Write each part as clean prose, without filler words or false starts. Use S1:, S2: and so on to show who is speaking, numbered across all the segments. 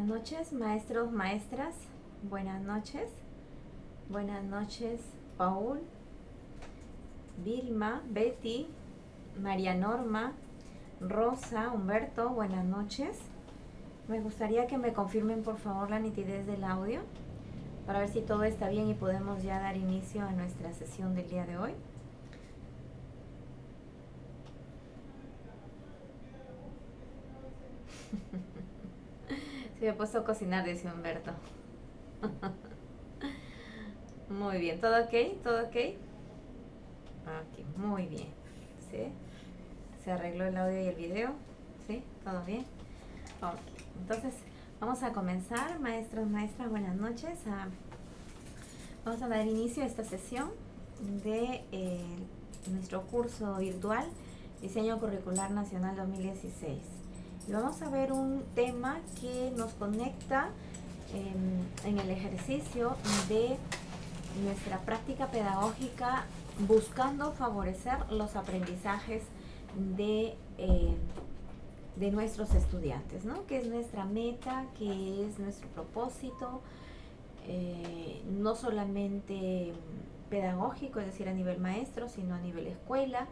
S1: Buenas noches, maestros, maestras. Buenas noches. Buenas noches, Paul, Vilma, Betty, María Norma, Rosa, Humberto. Buenas noches. Me gustaría que me confirmen por favor la nitidez del audio para ver si todo está bien y podemos ya dar inicio a nuestra sesión del día de hoy. Se me ha puesto a cocinar, dice Humberto. Muy bien, ¿todo ok? ¿Todo ok? Ok, muy bien. ¿Sí? ¿Se arregló el audio y el video? ¿Sí? ¿Todo bien? Ok, entonces vamos a comenzar, maestros, maestras, buenas noches. Vamos a dar inicio a esta sesión de nuestro curso virtual Diseño Curricular Nacional 2016. Y vamos a ver un tema que nos conecta en el ejercicio de nuestra práctica pedagógica buscando favorecer los aprendizajes de nuestros estudiantes, ¿no? Que es nuestra meta, que es nuestro propósito, no solamente pedagógico, es decir, a nivel maestro, sino a nivel escuela.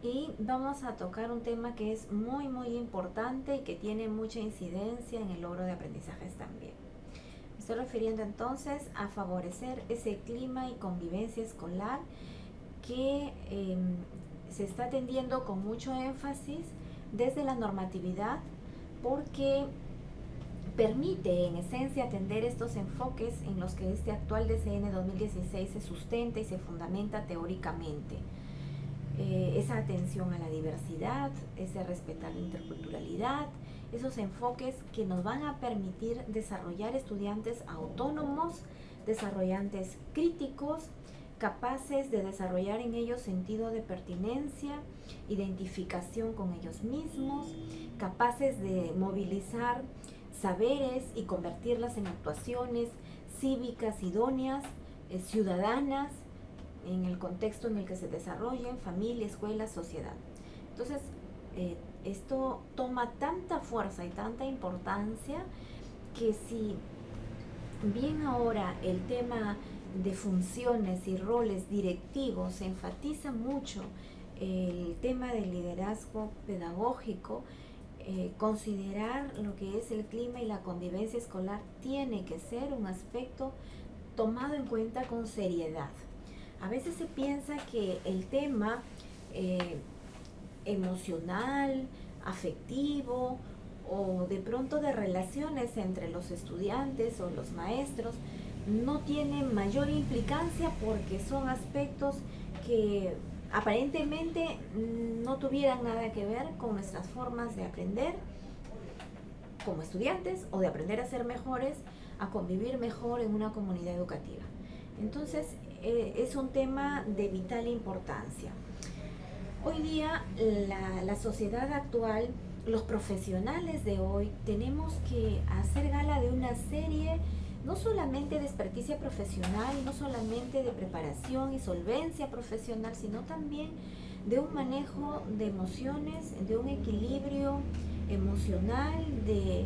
S1: Y vamos a tocar un tema que es muy, muy importante y que tiene mucha incidencia en el logro de aprendizajes también. Me estoy refiriendo entonces a favorecer ese clima y convivencia escolar que se está atendiendo con mucho énfasis desde la normatividad, porque permite en esencia atender estos enfoques en los que este actual DCN 2016 se sustenta y se fundamenta teóricamente. Esa atención a la diversidad, ese respetar la interculturalidad, esos enfoques que nos van a permitir desarrollar estudiantes autónomos, desarrollantes críticos, capaces de desarrollar en ellos sentido de pertinencia, identificación con ellos mismos, capaces de movilizar saberes y convertirlas en actuaciones cívicas idóneas, ciudadanas, en el contexto en el que se desarrollen, familia, escuela, sociedad. Entonces, esto toma tanta fuerza y tanta importancia que si bien ahora el tema de funciones y roles directivos se enfatiza mucho el tema del liderazgo pedagógico, considerar lo que es el clima y la convivencia escolar tiene que ser un aspecto tomado en cuenta con seriedad. A veces se piensa que el tema emocional, afectivo o de pronto de relaciones entre los estudiantes o los maestros no tiene mayor implicancia porque son aspectos que aparentemente no tuvieran nada que ver con nuestras formas de aprender como estudiantes o de aprender a ser mejores, a convivir mejor en una comunidad educativa. Entonces, es un tema de vital importancia. Hoy día, la sociedad actual, los profesionales de hoy, tenemos que hacer gala de una serie, no solamente de experticia profesional, no solamente de preparación y solvencia profesional, sino también de un manejo de emociones, de un equilibrio emocional, de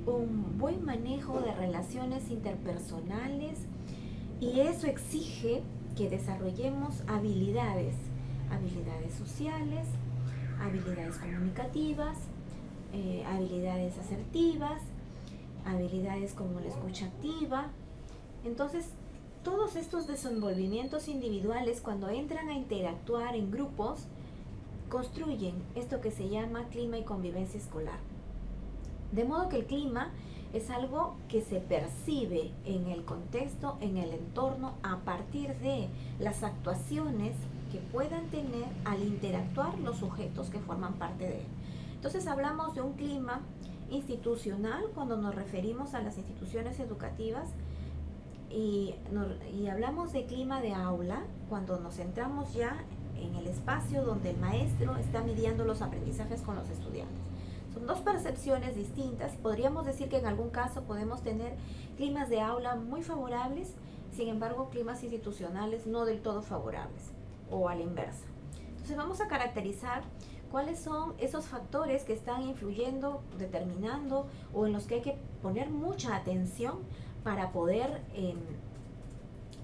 S1: un buen manejo de relaciones interpersonales, y eso exige que desarrollemos habilidades sociales, habilidades comunicativas, habilidades asertivas, habilidades como la escucha activa. Entonces, todos estos desenvolvimientos individuales, cuando entran a interactuar en grupos, construyen esto que se llama clima y convivencia escolar. De modo que el clima es algo que se percibe en el contexto, en el entorno, a partir de las actuaciones que puedan tener al interactuar los sujetos que forman parte de él. Entonces hablamos de un clima institucional cuando nos referimos a las instituciones educativas y hablamos de clima de aula cuando nos centramos ya en el espacio donde el maestro está midiendo los aprendizajes con los estudiantes. Son dos percepciones distintas. Podríamos decir que en algún caso podemos tener climas de aula muy favorables, sin embargo climas institucionales no del todo favorables, o a la inversa. Entonces vamos a caracterizar cuáles son esos factores que están influyendo, determinando o en los que hay que poner mucha atención para poder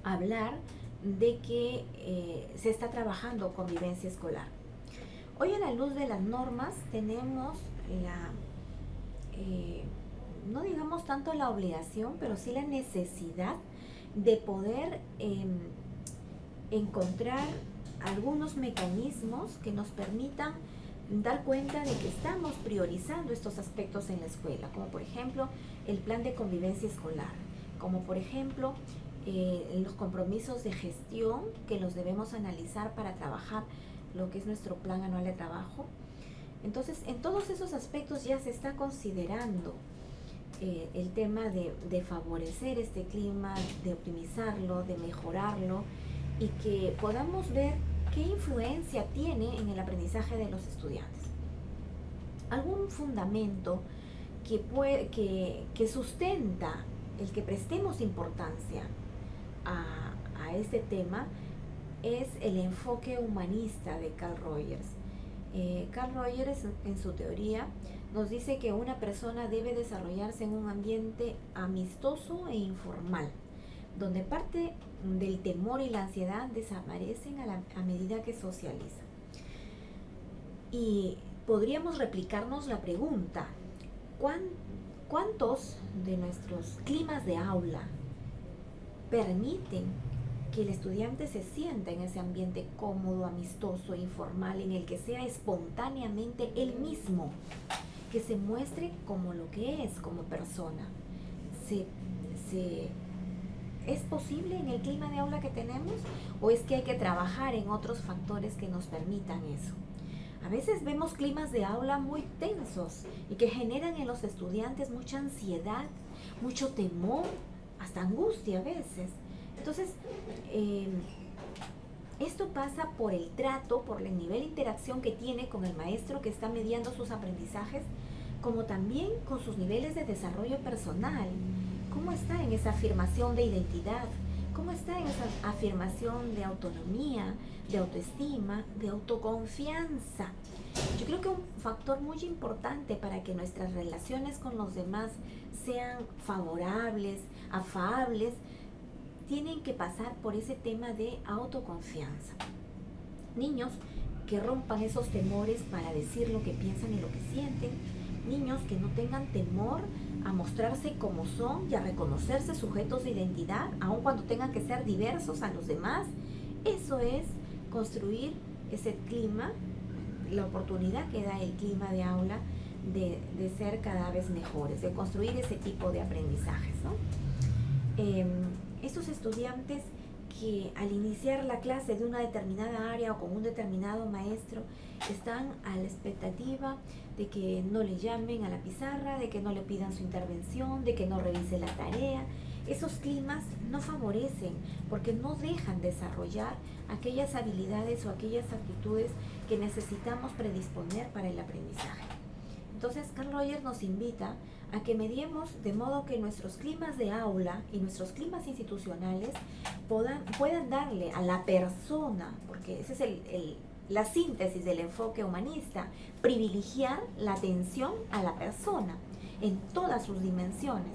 S1: hablar de que se está trabajando convivencia escolar. Hoy, a la luz de las normas, tenemos no digamos tanto la obligación, pero sí la necesidad de poder encontrar algunos mecanismos que nos permitan dar cuenta de que estamos priorizando estos aspectos en la escuela, como por ejemplo el plan de convivencia escolar, como por ejemplo los compromisos de gestión que los debemos analizar para trabajar lo que es nuestro plan anual de trabajo. Entonces, en todos esos aspectos ya se está considerando el tema de favorecer este clima, de optimizarlo, de mejorarlo, y que podamos ver qué influencia tiene en el aprendizaje de los estudiantes. Algún fundamento que sustenta el que prestemos importancia a este tema es el enfoque humanista de Carl Rogers. Carl Rogers, en su teoría, nos dice que una persona debe desarrollarse en un ambiente amistoso e informal, donde parte del temor y la ansiedad desaparecen a medida que socializa. Y podríamos replicarnos la pregunta: ¿cuántos de nuestros climas de aula permiten que el estudiante se sienta en ese ambiente cómodo, amistoso, informal, en el que sea espontáneamente él mismo, que se muestre como lo que es como persona? ¿Es posible en el clima de aula que tenemos, o es que hay que trabajar en otros factores que nos permitan eso? A veces vemos climas de aula muy tensos y que generan en los estudiantes mucha ansiedad, mucho temor, hasta angustia a veces. Entonces, esto pasa por el trato, por el nivel de interacción que tiene con el maestro que está mediando sus aprendizajes, como también con sus niveles de desarrollo personal. ¿Cómo está en esa afirmación de identidad? ¿Cómo está en esa afirmación de autonomía, de autoestima, de autoconfianza? Yo creo que un factor muy importante para que nuestras relaciones con los demás sean favorables, afables, tienen que pasar por ese tema de autoconfianza. Niños que rompan esos temores para decir lo que piensan y lo que sienten. Niños que no tengan temor a mostrarse como son y a reconocerse sujetos de identidad, aun cuando tengan que ser diversos a los demás. Eso es construir ese clima, la oportunidad que da el clima de aula de ser cada vez mejores, de construir ese tipo de aprendizajes, ¿no? Estos estudiantes que al iniciar la clase de una determinada área o con un determinado maestro están a la expectativa de que no le llamen a la pizarra, de que no le pidan su intervención, de que no revise la tarea. Esos climas no favorecen, porque no dejan desarrollar aquellas habilidades o aquellas actitudes que necesitamos predisponer para el aprendizaje. Entonces, Carl Rogers nos invita a que mediemos de modo que nuestros climas de aula y nuestros climas institucionales puedan darle a la persona, porque esa es la síntesis del enfoque humanista, privilegiar la atención a la persona en todas sus dimensiones.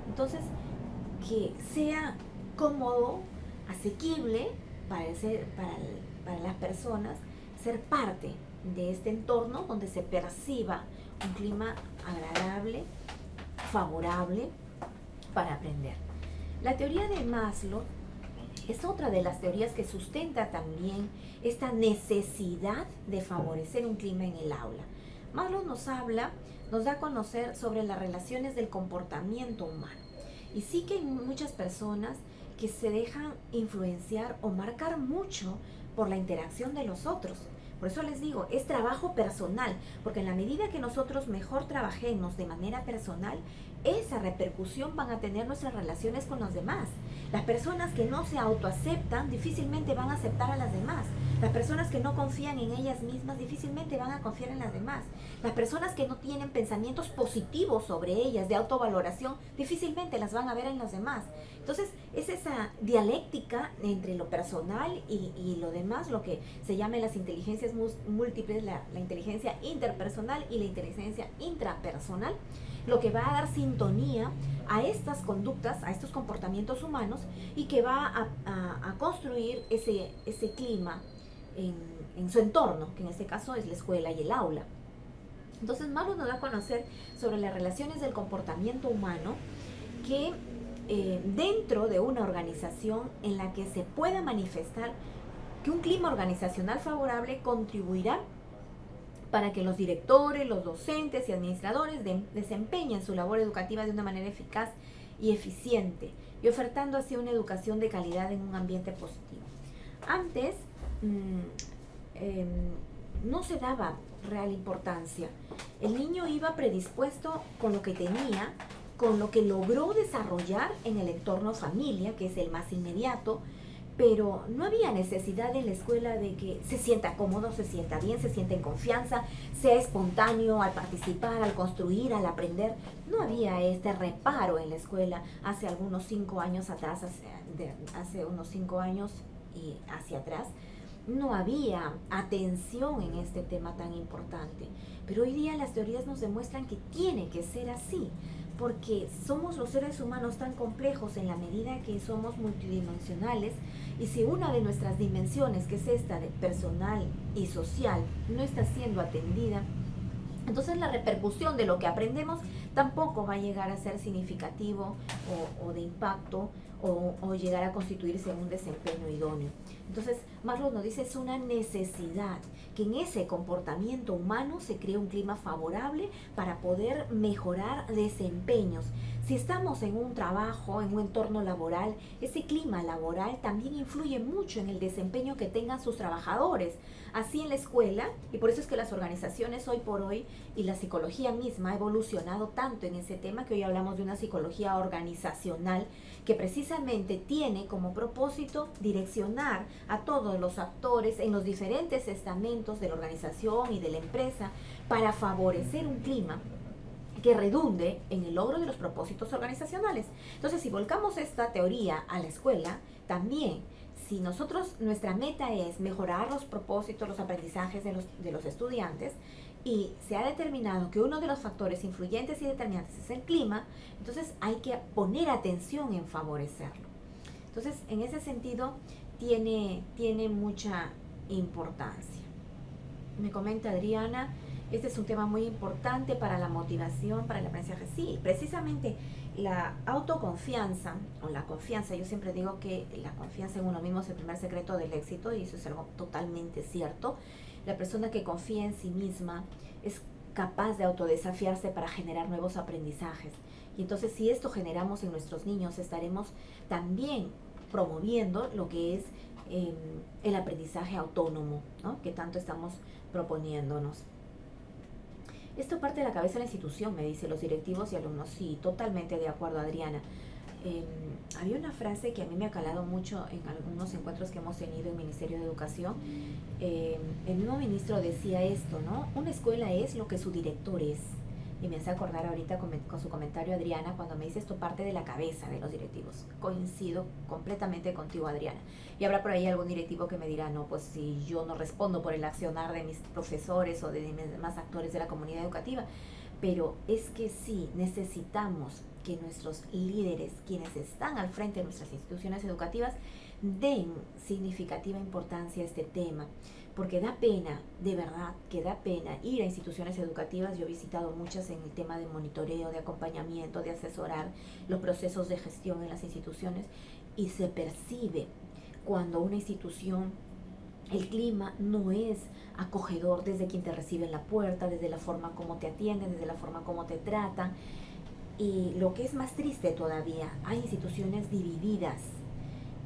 S1: Entonces, que sea cómodo, asequible para las personas ser parte de este entorno donde se perciba un clima agradable, favorable para aprender. La teoría de Maslow es otra de las teorías que sustenta también esta necesidad de favorecer un clima en el aula. Maslow nos da a conocer sobre las relaciones del comportamiento humano. Y sí que hay muchas personas que se dejan influenciar o marcar mucho por la interacción de los otros. Por eso les digo, es trabajo personal, porque en la medida que nosotros mejor trabajemos de manera personal, esa repercusión van a tener nuestras relaciones con los demás. Las personas que no se autoaceptan difícilmente van a aceptar a las demás, Las personas que no confían en ellas mismas difícilmente van a confiar en las demás. Las personas que no tienen pensamientos positivos sobre ellas, de autovaloración, difícilmente las van a ver en los demás. Entonces, es esa dialéctica entre lo personal y lo demás, lo que se llama en las inteligencias múltiples, la inteligencia interpersonal y la inteligencia intrapersonal, lo que va a dar sintonía a estas conductas, a estos comportamientos humanos, y que va a construir ese clima en su entorno, que en este caso es la escuela y el aula. Entonces Maslow nos da a conocer sobre las relaciones del comportamiento humano que dentro de una organización en la que se pueda manifestar que un clima organizacional favorable contribuirá para que los directores, los docentes y administradores desempeñen su labor educativa de una manera eficaz y eficiente, y ofertando así una educación de calidad en un ambiente positivo. Antes no se daba real importancia. El niño iba predispuesto con lo que tenía, con lo que logró desarrollar en el entorno familia, que es el más inmediato, pero no había necesidad en la escuela de que se sienta cómodo, se sienta bien, se sienta en confianza, sea espontáneo al participar, al construir, al aprender. No había este reparo en la escuela hace algunos 5 años atrás, hace unos 5 años y hacia atrás. No había atención en este tema tan importante, pero hoy día las teorías nos demuestran que tiene que ser así, porque somos los seres humanos tan complejos en la medida que somos multidimensionales, y si una de nuestras dimensiones, que es esta de personal y social, no está siendo atendida, entonces la repercusión de lo que aprendemos tampoco va a llegar a ser significativo o de impacto o llegar a constituirse en un desempeño idóneo. Entonces Maslow nos dice, es una necesidad que en ese comportamiento humano se cree un clima favorable para poder mejorar desempeños. Si estamos en un trabajo, en un entorno laboral, ese clima laboral también influye mucho en el desempeño que tengan sus trabajadores. Así en la escuela, y por eso es que las organizaciones hoy por hoy y la psicología misma ha evolucionado tanto en ese tema, que hoy hablamos de una psicología organizacional que precisamente tiene como propósito direccionar a todos los actores en los diferentes estamentos de la organización y de la empresa para favorecer un clima que redunde en el logro de los propósitos organizacionales. Entonces, si volcamos esta teoría a la escuela, también, si nosotros, nuestra meta es mejorar los propósitos, los aprendizajes de los estudiantes, y se ha determinado que uno de los factores influyentes y determinantes es el clima, entonces hay que poner atención en favorecerlo. Entonces, en ese sentido, tiene mucha importancia. Me comenta Adriana, este es un tema muy importante para la motivación, para el aprendizaje. Sí, precisamente la autoconfianza o la confianza, yo siempre digo que la confianza en uno mismo es el primer secreto del éxito, y eso es algo totalmente cierto. La persona que confía en sí misma es capaz de autodesafiarse para generar nuevos aprendizajes. Y entonces, si esto generamos en nuestros niños, estaremos también promoviendo lo que es el aprendizaje autónomo, ¿no?, que tanto estamos proponiéndonos. Esto parte de la cabeza de la institución, me dice, los directivos y alumnos. Sí, totalmente de acuerdo, Adriana. Había una frase que a mí me ha calado mucho en algunos encuentros que hemos tenido en el Ministerio de Educación. El mismo ministro decía esto, ¿no? Una escuela es lo que su director es. Y me hace acordar ahorita con su comentario, Adriana, cuando me dice esto parte de la cabeza de los directivos. Coincido completamente contigo, Adriana. Y habrá por ahí algún directivo que me dirá, no, pues si yo no respondo por el accionar de mis profesores o de mis demás actores de la comunidad educativa. Pero es que sí, necesitamos que nuestros líderes, quienes están al frente de nuestras instituciones educativas, den significativa importancia a este tema, porque da pena, de verdad que da pena ir a instituciones educativas. Yo he visitado muchas en el tema de monitoreo, de acompañamiento, de asesorar los procesos de gestión en las instituciones, y se percibe cuando una institución, el clima no es acogedor desde quien te recibe en la puerta, desde la forma como te atienden, desde la forma como te tratan. Y lo que es más triste todavía, hay instituciones divididas.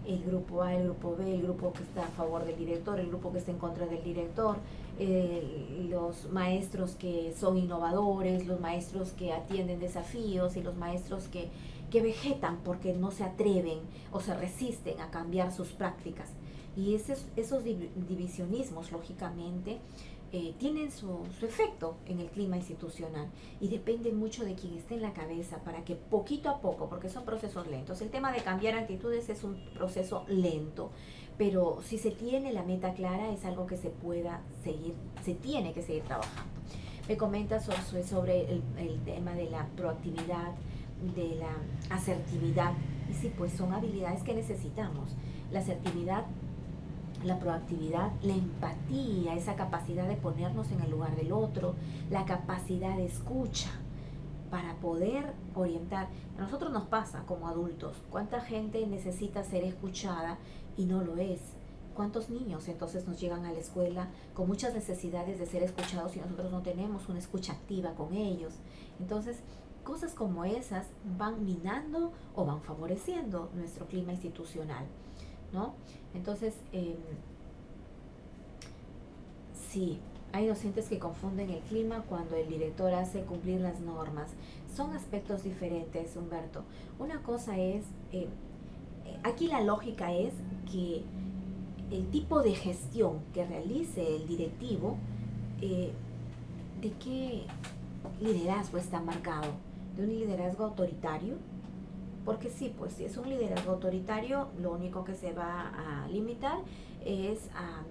S1: El grupo A, el grupo B, el grupo que está a favor del director, el grupo que está en contra del director, los maestros que son innovadores, los maestros que atienden desafíos y los maestros que que vegetan porque no se atreven o se resisten a cambiar sus prácticas. Y esos divisionismos, lógicamente, tienen su efecto en el clima institucional y depende mucho de quien esté en la cabeza para que poquito a poco, porque son procesos lentos. El tema de cambiar actitudes es un proceso lento, pero si se tiene la meta clara es algo que se pueda seguir, se tiene que seguir trabajando. Me comentas sobre el tema de la proactividad, de la asertividad, y sí, pues son habilidades que necesitamos. La asertividad, la proactividad, la empatía, esa capacidad de ponernos en el lugar del otro, la capacidad de escucha para poder orientar. A nosotros nos pasa como adultos, ¿cuánta gente necesita ser escuchada y no lo es? ¿Cuántos niños entonces nos llegan a la escuela con muchas necesidades de ser escuchados y nosotros no tenemos una escucha activa con ellos? Entonces, cosas como esas van minando o van favoreciendo nuestro clima institucional, ¿no? Entonces, sí, hay docentes que confunden el clima cuando el director hace cumplir las normas. Son aspectos diferentes, Humberto. Una cosa es, aquí la lógica es que el tipo de gestión que realice el directivo, ¿de qué liderazgo está marcado? ¿De un liderazgo autoritario? Porque sí, pues si es un liderazgo autoritario, lo único que se va a limitar es a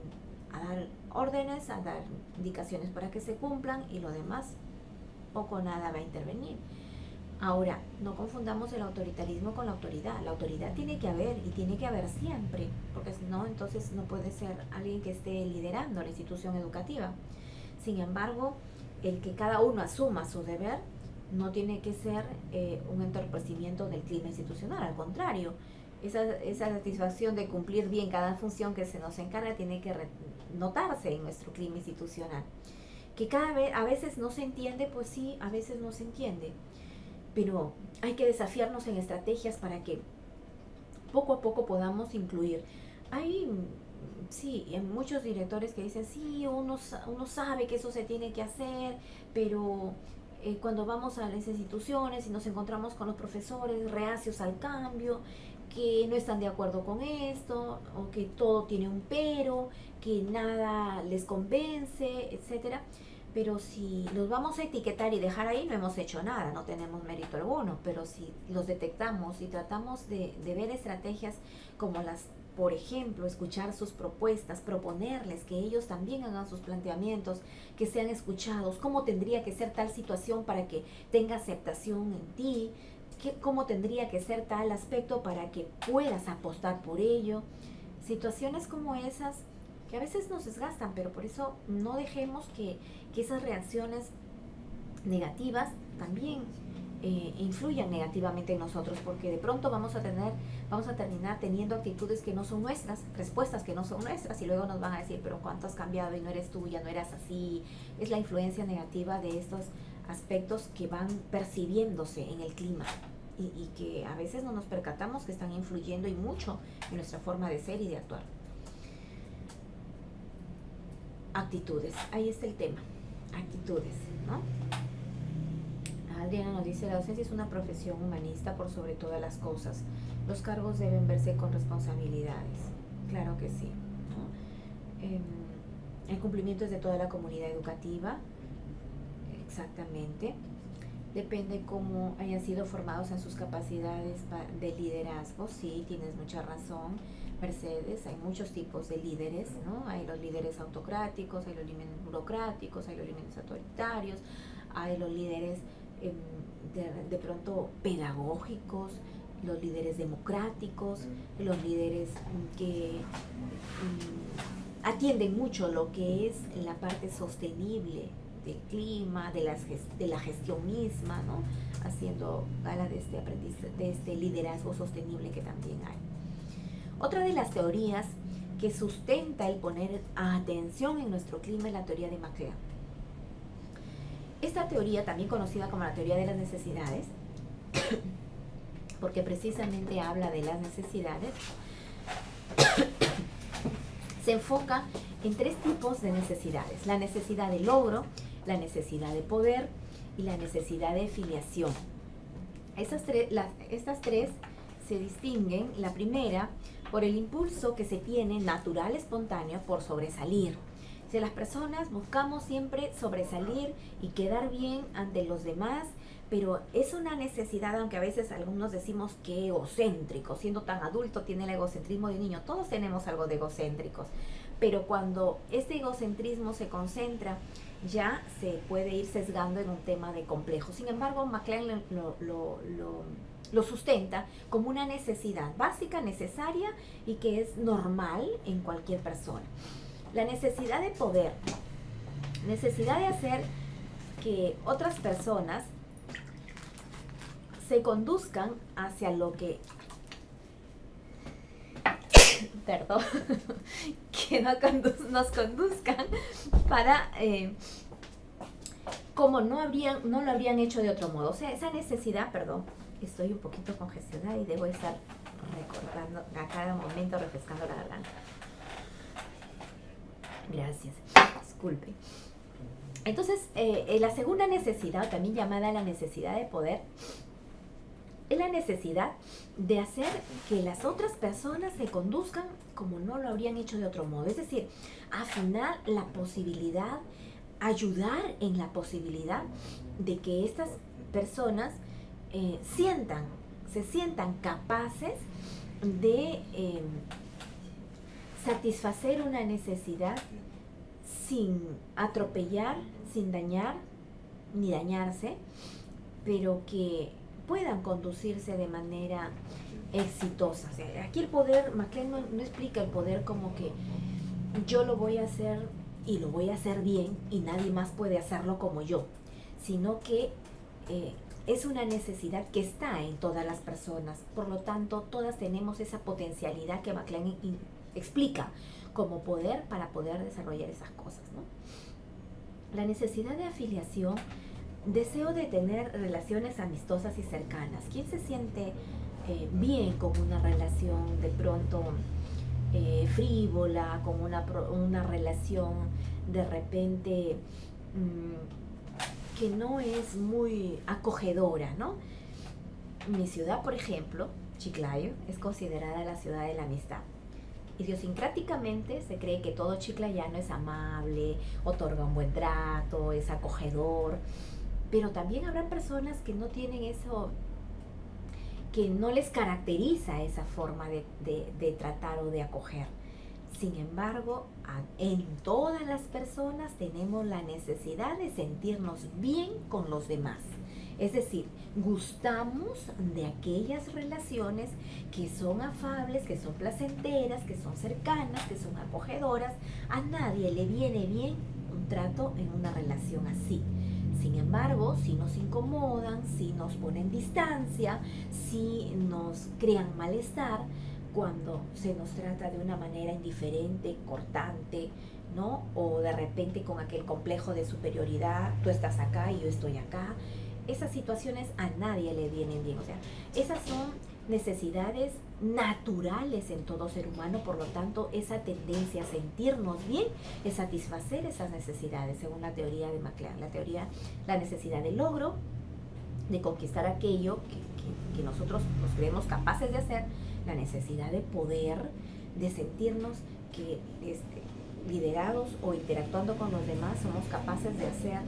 S1: dar órdenes, a dar indicaciones para que se cumplan y lo demás poco o nada va a intervenir. Ahora, no confundamos el autoritarismo con la autoridad. La autoridad tiene que haber y tiene que haber siempre, porque si no, entonces no puede ser alguien que esté liderando la institución educativa. Sin embargo, el que cada uno asuma su deber no tiene que ser un entorpecimiento del clima institucional, al contrario, esa satisfacción de cumplir bien cada función que se nos encarga tiene que notarse en nuestro clima institucional. Que cada vez, a veces no se entiende, pues sí, a veces no se entiende, pero hay que desafiarnos en estrategias para que poco a poco podamos incluir. Hay, sí, muchos directores que dicen, sí, uno sabe que eso se tiene que hacer, pero cuando vamos a las instituciones y nos encontramos con los profesores reacios al cambio, que no están de acuerdo con esto, o que todo tiene un pero, que nada les convence, etcétera. Pero si los vamos a etiquetar y dejar ahí, no hemos hecho nada, no tenemos mérito alguno. Pero si los detectamos y tratamos de ver estrategias como las, por ejemplo, escuchar sus propuestas, proponerles que ellos también hagan sus planteamientos, que sean escuchados, cómo tendría que ser tal situación para que tenga aceptación en ti, cómo tendría que ser tal aspecto para que puedas apostar por ello. Situaciones como esas que a veces nos desgastan, pero por eso no dejemos que esas reacciones negativas también influyan negativamente en nosotros, porque de pronto vamos a terminar teniendo actitudes que no son nuestras, respuestas que no son nuestras, y luego nos van a decir, pero ¿cuánto has cambiado y no eres tú, ya no eras así? Es la influencia negativa de estos aspectos que van percibiéndose en el clima y que a veces no nos percatamos que están influyendo y mucho en nuestra forma de ser y de actuar. Actitudes, ahí está el tema, actitudes, ¿no? Adriana nos dice, la docencia es una profesión humanista por sobre todas las cosas. Los cargos deben verse con responsabilidades. Claro que sí, ¿no? El cumplimiento es de toda la comunidad educativa, exactamente. Depende cómo hayan sido formados en sus capacidades de liderazgo. Sí, tienes mucha razón, Mercedes. Hay muchos tipos de líderes, ¿no? Hay los líderes autocráticos, hay los líderes burocráticos, hay los líderes autoritarios, hay los líderes de pronto pedagógicos, los líderes democráticos, los líderes que atienden mucho lo que es la parte sostenible del clima, de la gestión misma, ¿no? Haciendo gala de este aprendizaje, de este liderazgo sostenible que también hay. Otra de las teorías que sustenta el poner atención en nuestro clima es la teoría de McLean. Esta teoría, también conocida como la teoría de las necesidades, porque precisamente habla de las necesidades, se enfoca en tres tipos de necesidades: la necesidad de logro, la necesidad de poder y la necesidad de filiación. Estas tres se distinguen, la primera, por el impulso que se tiene natural, espontáneo, por sobresalir. Si las personas buscamos siempre sobresalir y quedar bien ante los demás, pero es una necesidad, aunque a veces algunos decimos que egocéntrico, siendo tan adulto tiene el egocentrismo de niño, todos tenemos algo de egocéntricos, pero cuando este egocentrismo se concentra, ya se puede ir sesgando en un tema de complejo. Sin embargo, McLean lo sustenta como una necesidad básica, necesaria y que es normal en cualquier persona. La necesidad de poder, necesidad de hacer que otras personas se conduzcan hacia lo que, perdón, que nos conduzcan para como no lo habrían hecho de otro modo. O sea, esa necesidad, perdón, estoy un poquito congestionada y debo estar recordando a cada momento, refrescando la garganta. Gracias, disculpe. Entonces, la segunda necesidad, también llamada la necesidad de poder, es la necesidad de hacer que las otras personas se conduzcan como no lo habrían hecho de otro modo. Es decir, afinar la posibilidad, ayudar en la posibilidad de que estas personas se sientan capaces de satisfacer una necesidad sin atropellar, sin dañar, ni dañarse, pero que puedan conducirse de manera exitosa. O sea, aquí el poder, McLean no explica el poder como que yo lo voy a hacer y lo voy a hacer bien y nadie más puede hacerlo como yo, sino que es una necesidad que está en todas las personas. Por lo tanto, todas tenemos esa potencialidad que McLean explica como poder para poder desarrollar esas cosas, ¿no? La necesidad de afiliación, deseo de tener relaciones amistosas y cercanas. ¿Quién se siente bien con una relación de pronto frívola, con una relación de repente que no es muy acogedora, ¿no? Mi ciudad, por ejemplo, Chiclayo, es considerada la ciudad de la amistad. Idiosincráticamente se cree que todo chiclayano es amable, otorga un buen trato, es acogedor, pero también habrá personas que no tienen eso, que no les caracteriza esa forma de tratar o de acoger. Sin embargo, en todas las personas tenemos la necesidad de sentirnos bien con los demás. Es decir, gustamos de aquellas relaciones que son afables, que son placenteras, que son cercanas, que son acogedoras. A nadie le viene bien un trato en una relación así. Sin embargo, si nos incomodan, si nos ponen distancia, si nos crean malestar, cuando se nos trata de una manera indiferente, cortante, ¿no? O de repente con aquel complejo de superioridad, tú estás acá y yo estoy acá. Esas situaciones a nadie le vienen bien. O sea, esas son necesidades naturales en todo ser humano, por lo tanto, esa tendencia a sentirnos bien es satisfacer esas necesidades, según la teoría de McLean. La necesidad de logro, de conquistar aquello que nosotros nos creemos capaces de hacer, la necesidad de poder, de sentirnos que liderados o interactuando con los demás somos capaces de hacer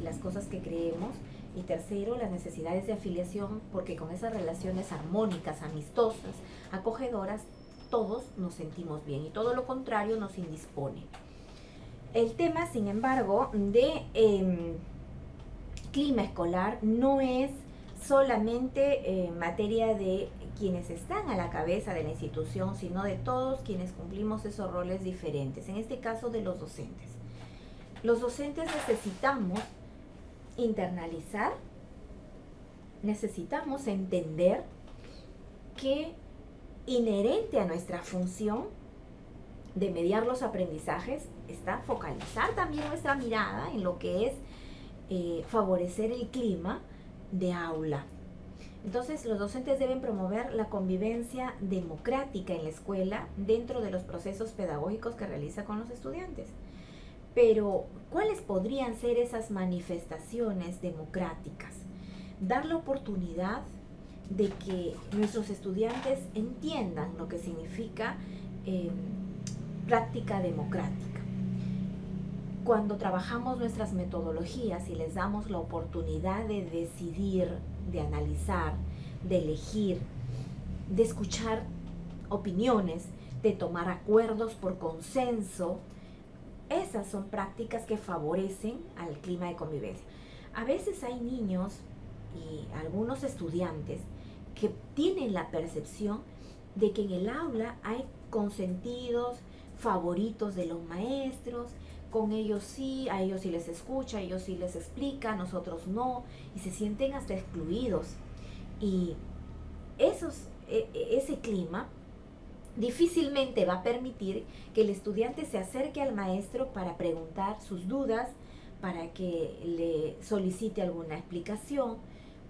S1: las cosas que creemos. Y tercero, las necesidades de afiliación, porque con esas relaciones armónicas, amistosas, acogedoras, todos nos sentimos bien y todo lo contrario nos indispone. El tema, sin embargo, de clima escolar no es solamente materia de quienes están a la cabeza de la institución, sino de todos quienes cumplimos esos roles diferentes, en este caso de los docentes. Los docentes necesitamos internalizar, necesitamos entender que inherente a nuestra función de mediar los aprendizajes está focalizar también nuestra mirada en lo que es favorecer el clima de aula. Entonces, los docentes deben promover la convivencia democrática en la escuela dentro de los procesos pedagógicos que realiza con los estudiantes. Pero, ¿cuáles podrían ser esas manifestaciones democráticas? Dar la oportunidad de que nuestros estudiantes entiendan lo que significa práctica democrática. Cuando trabajamos nuestras metodologías y les damos la oportunidad de decidir, de analizar, de elegir, de escuchar opiniones, de tomar acuerdos por consenso, esas son prácticas que favorecen al clima de convivencia. A veces hay niños y algunos estudiantes que tienen la percepción de que en el aula hay consentidos, favoritos de los maestros, con ellos sí, a ellos sí les escucha, a ellos sí les explica, a nosotros no, y se sienten hasta excluidos. Y ese clima difícilmente va a permitir que el estudiante se acerque al maestro para preguntar sus dudas, para que le solicite alguna explicación.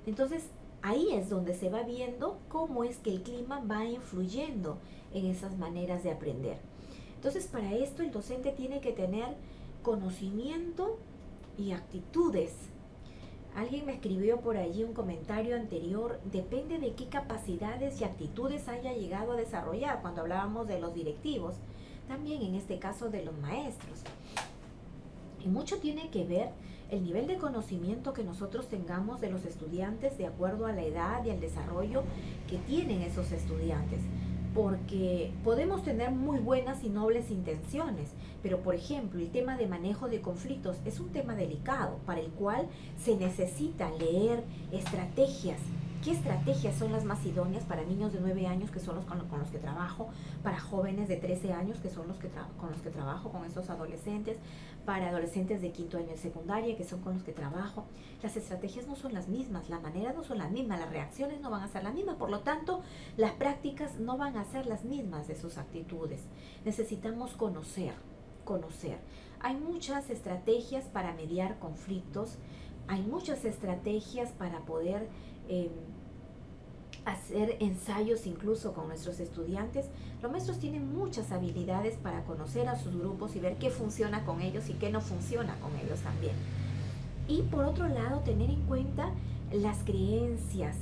S1: Entonces, ahí es donde se va viendo cómo es que el clima va influyendo en esas maneras de aprender. Entonces, para esto el docente tiene que tener conocimiento y actitudes. Alguien me escribió por allí un comentario anterior, depende de qué capacidades y actitudes haya llegado a desarrollar cuando hablábamos de los directivos, también en este caso de los maestros. Y mucho tiene que ver el nivel de conocimiento que nosotros tengamos de los estudiantes de acuerdo a la edad y al desarrollo que tienen esos estudiantes. Porque podemos tener muy buenas y nobles intenciones, pero por ejemplo el tema de manejo de conflictos es un tema delicado para el cual se necesita leer estrategias. ¿Qué estrategias son las más idóneas para niños de 9 años, que son los con los que trabajo, para jóvenes de 13 años, que son con los que trabajo, con esos adolescentes, para adolescentes de quinto año de secundaria, que son con los que trabajo? Las estrategias no son las mismas, la manera no son las mismas, las reacciones no van a ser las mismas, por lo tanto, las prácticas no van a ser las mismas de sus actitudes. Necesitamos conocer. Hay muchas estrategias para mediar conflictos, hay muchas estrategias para poder hacer ensayos incluso con nuestros estudiantes. Los maestros tienen muchas habilidades para conocer a sus grupos y ver qué funciona con ellos y qué no funciona con ellos también. Y por otro lado, tener en cuenta las creencias.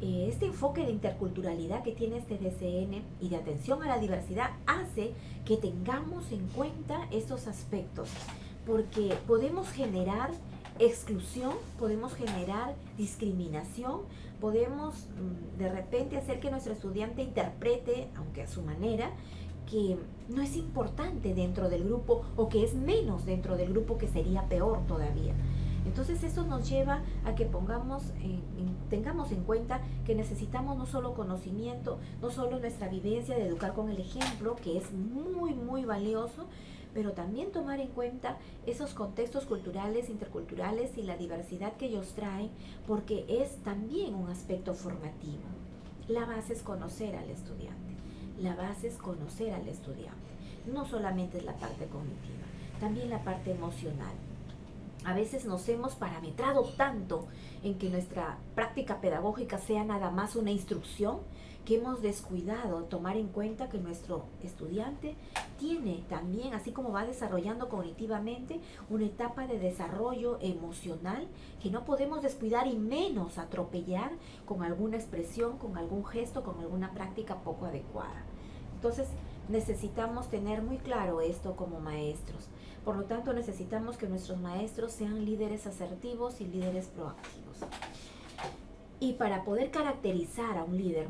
S1: Este enfoque de interculturalidad que tiene este DCN y de atención a la diversidad hace que tengamos en cuenta estos aspectos, porque podemos generar exclusión, podemos generar discriminación, podemos de repente hacer que nuestro estudiante interprete, aunque a su manera, que no es importante dentro del grupo o que es menos dentro del grupo, que sería peor todavía. Entonces eso nos lleva a que tengamos en cuenta que necesitamos no solo conocimiento, no solo nuestra vivencia de educar con el ejemplo, que es muy, muy valioso, pero también tomar en cuenta esos contextos culturales, interculturales y la diversidad que ellos traen, porque es también un aspecto formativo. La base es conocer al estudiante, no solamente es la parte cognitiva, también la parte emocional. A veces nos hemos parametrado tanto en que nuestra práctica pedagógica sea nada más una instrucción, que hemos descuidado tomar en cuenta que nuestro estudiante tiene también, así como va desarrollando cognitivamente, una etapa de desarrollo emocional que no podemos descuidar y menos atropellar con alguna expresión, con algún gesto, con alguna práctica poco adecuada. Entonces necesitamos tener muy claro esto como maestros. Por lo tanto, necesitamos que nuestros maestros sean líderes asertivos y líderes proactivos. Y para poder caracterizar a un líder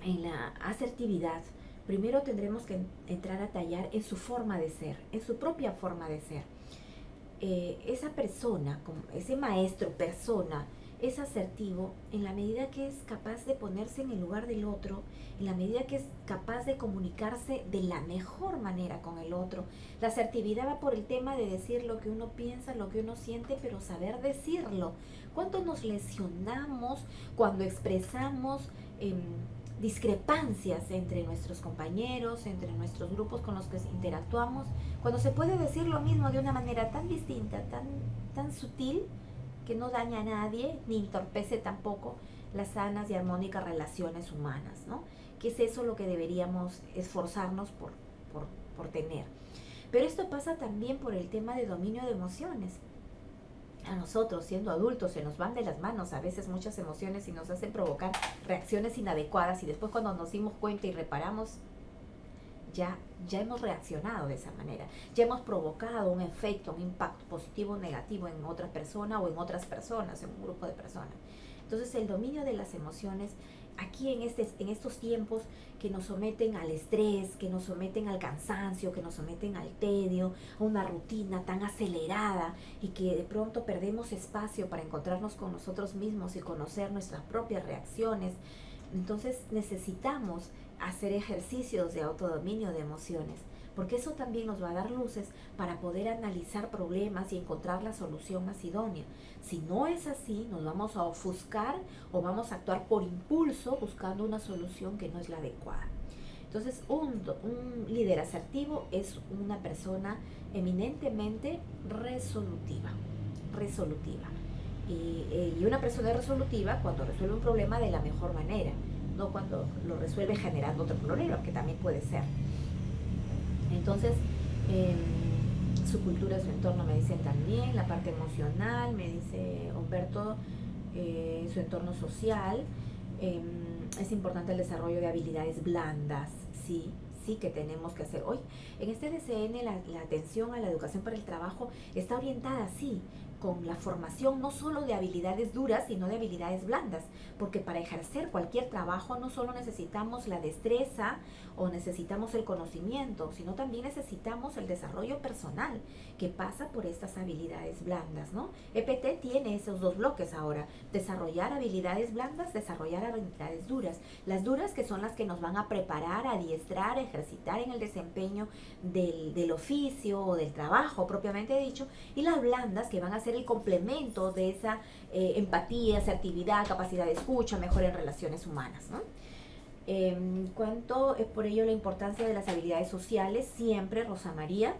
S1: en la asertividad, primero tendremos que entrar a tallar en su forma de ser, en su propia forma de ser. Esa persona, ese maestro persona, es asertivo en la medida que es capaz de ponerse en el lugar del otro, en la medida que es capaz de comunicarse de la mejor manera con el otro. La asertividad va por el tema de decir lo que uno piensa, lo que uno siente, pero saber decirlo. ¿Cuánto nos lesionamos cuando expresamos discrepancias entre nuestros compañeros, entre nuestros grupos con los que interactuamos, cuando se puede decir lo mismo de una manera tan distinta, tan sutil, que no daña a nadie, ni entorpece tampoco las sanas y armónicas relaciones humanas, ¿no? Que es eso lo que deberíamos esforzarnos por tener. Pero esto pasa también por el tema de dominio de emociones. A nosotros, siendo adultos, se nos van de las manos a veces muchas emociones y nos hacen provocar reacciones inadecuadas, y después cuando nos dimos cuenta y reparamos, ya hemos reaccionado de esa manera, ya hemos provocado un efecto, un impacto positivo o negativo en otra persona o en otras personas, en un grupo de personas. Entonces el dominio de las emociones aquí en estos tiempos que nos someten al estrés, que nos someten al cansancio, que nos someten al tedio, a una rutina tan acelerada, y que de pronto perdemos espacio para encontrarnos con nosotros mismos y conocer nuestras propias reacciones. Entonces necesitamos hacer ejercicios de autodominio de emociones, porque eso también nos va a dar luces para poder analizar problemas y encontrar la solución más idónea. Si no es así, nos vamos a ofuscar o vamos a actuar por impulso buscando una solución que no es la adecuada. Entonces, un líder asertivo es una persona eminentemente resolutiva. Y una persona resolutiva cuando resuelve un problema de la mejor manera, no cuando lo resuelve generando otro problema, que también puede ser. Entonces, su cultura, su entorno, me dicen también, la parte emocional, me dice Humberto, su entorno social, es importante el desarrollo de habilidades blandas, sí que tenemos que hacer. Hoy, en este DCN, la atención a la educación para el trabajo está orientada así, con la formación no solo de habilidades duras, sino de habilidades blandas, porque para ejercer cualquier trabajo no solo necesitamos la destreza o necesitamos el conocimiento, sino también necesitamos el desarrollo personal que pasa por estas habilidades blandas, ¿no? EPT tiene esos dos bloques ahora: desarrollar habilidades blandas, desarrollar habilidades duras. Las duras, que son las que nos van a preparar, adiestrar, ejercitar en el desempeño del oficio o del trabajo propiamente dicho, y las blandas, que van a ser el complemento de esa empatía, asertividad, capacidad de escucha, mejor en relaciones humanas, ¿no? Cuanto es por ello la importancia de las habilidades sociales, siempre Rosa María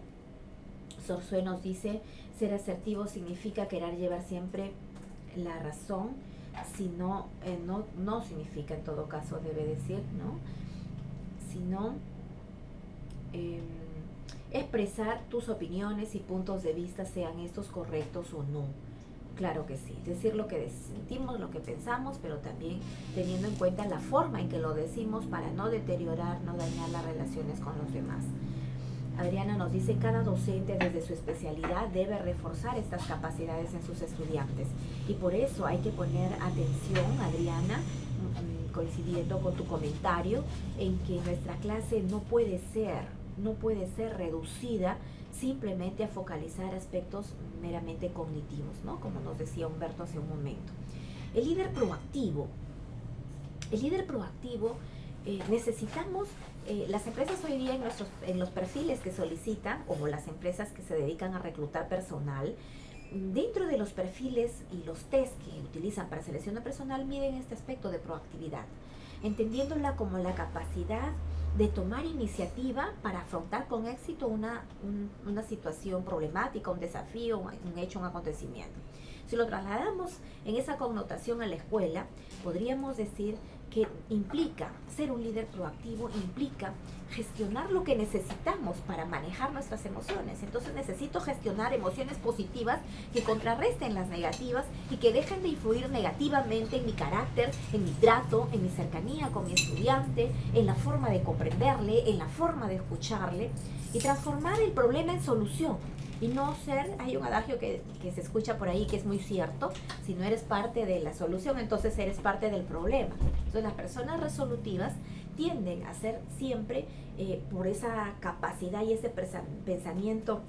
S1: Sorzué nos dice: ser asertivo significa querer llevar siempre la razón, sino, no significa, en todo caso debe decir, ¿no? Sino expresar tus opiniones y puntos de vista, sean estos correctos o no. Claro que sí, decir lo que sentimos, lo que pensamos, pero también teniendo en cuenta la forma en que lo decimos para no deteriorar, no dañar las relaciones con los demás. Adriana nos dice: cada docente desde su especialidad debe reforzar estas capacidades en sus estudiantes, y por eso hay que poner atención, Adriana, coincidiendo con tu comentario, en que nuestra clase no puede ser reducida simplemente a focalizar aspectos meramente cognitivos, ¿no? Como nos decía Humberto hace un momento. El líder proactivo, necesitamos, las empresas hoy día en los perfiles que solicitan, o las empresas que se dedican a reclutar personal, dentro de los perfiles y los test que utilizan para selección de personal, miden este aspecto de proactividad, entendiéndola como la capacidad de tomar iniciativa para afrontar con éxito una situación problemática, un desafío, un hecho, un acontecimiento. Si lo trasladamos en esa connotación a la escuela, podríamos decir que implica ser un líder proactivo, implica gestionar lo que necesitamos para manejar nuestras emociones. Entonces necesito gestionar emociones positivas que contrarresten las negativas y que dejen de influir negativamente en mi carácter, en mi trato, en mi cercanía con mi estudiante, en la forma de comprenderle, en la forma de escucharle, y transformar el problema en solución. Y no ser, hay un adagio que se escucha por ahí que es muy cierto: si no eres parte de la solución, entonces eres parte del problema. Entonces las personas resolutivas tienden a ser siempre, por esa capacidad y ese pensamiento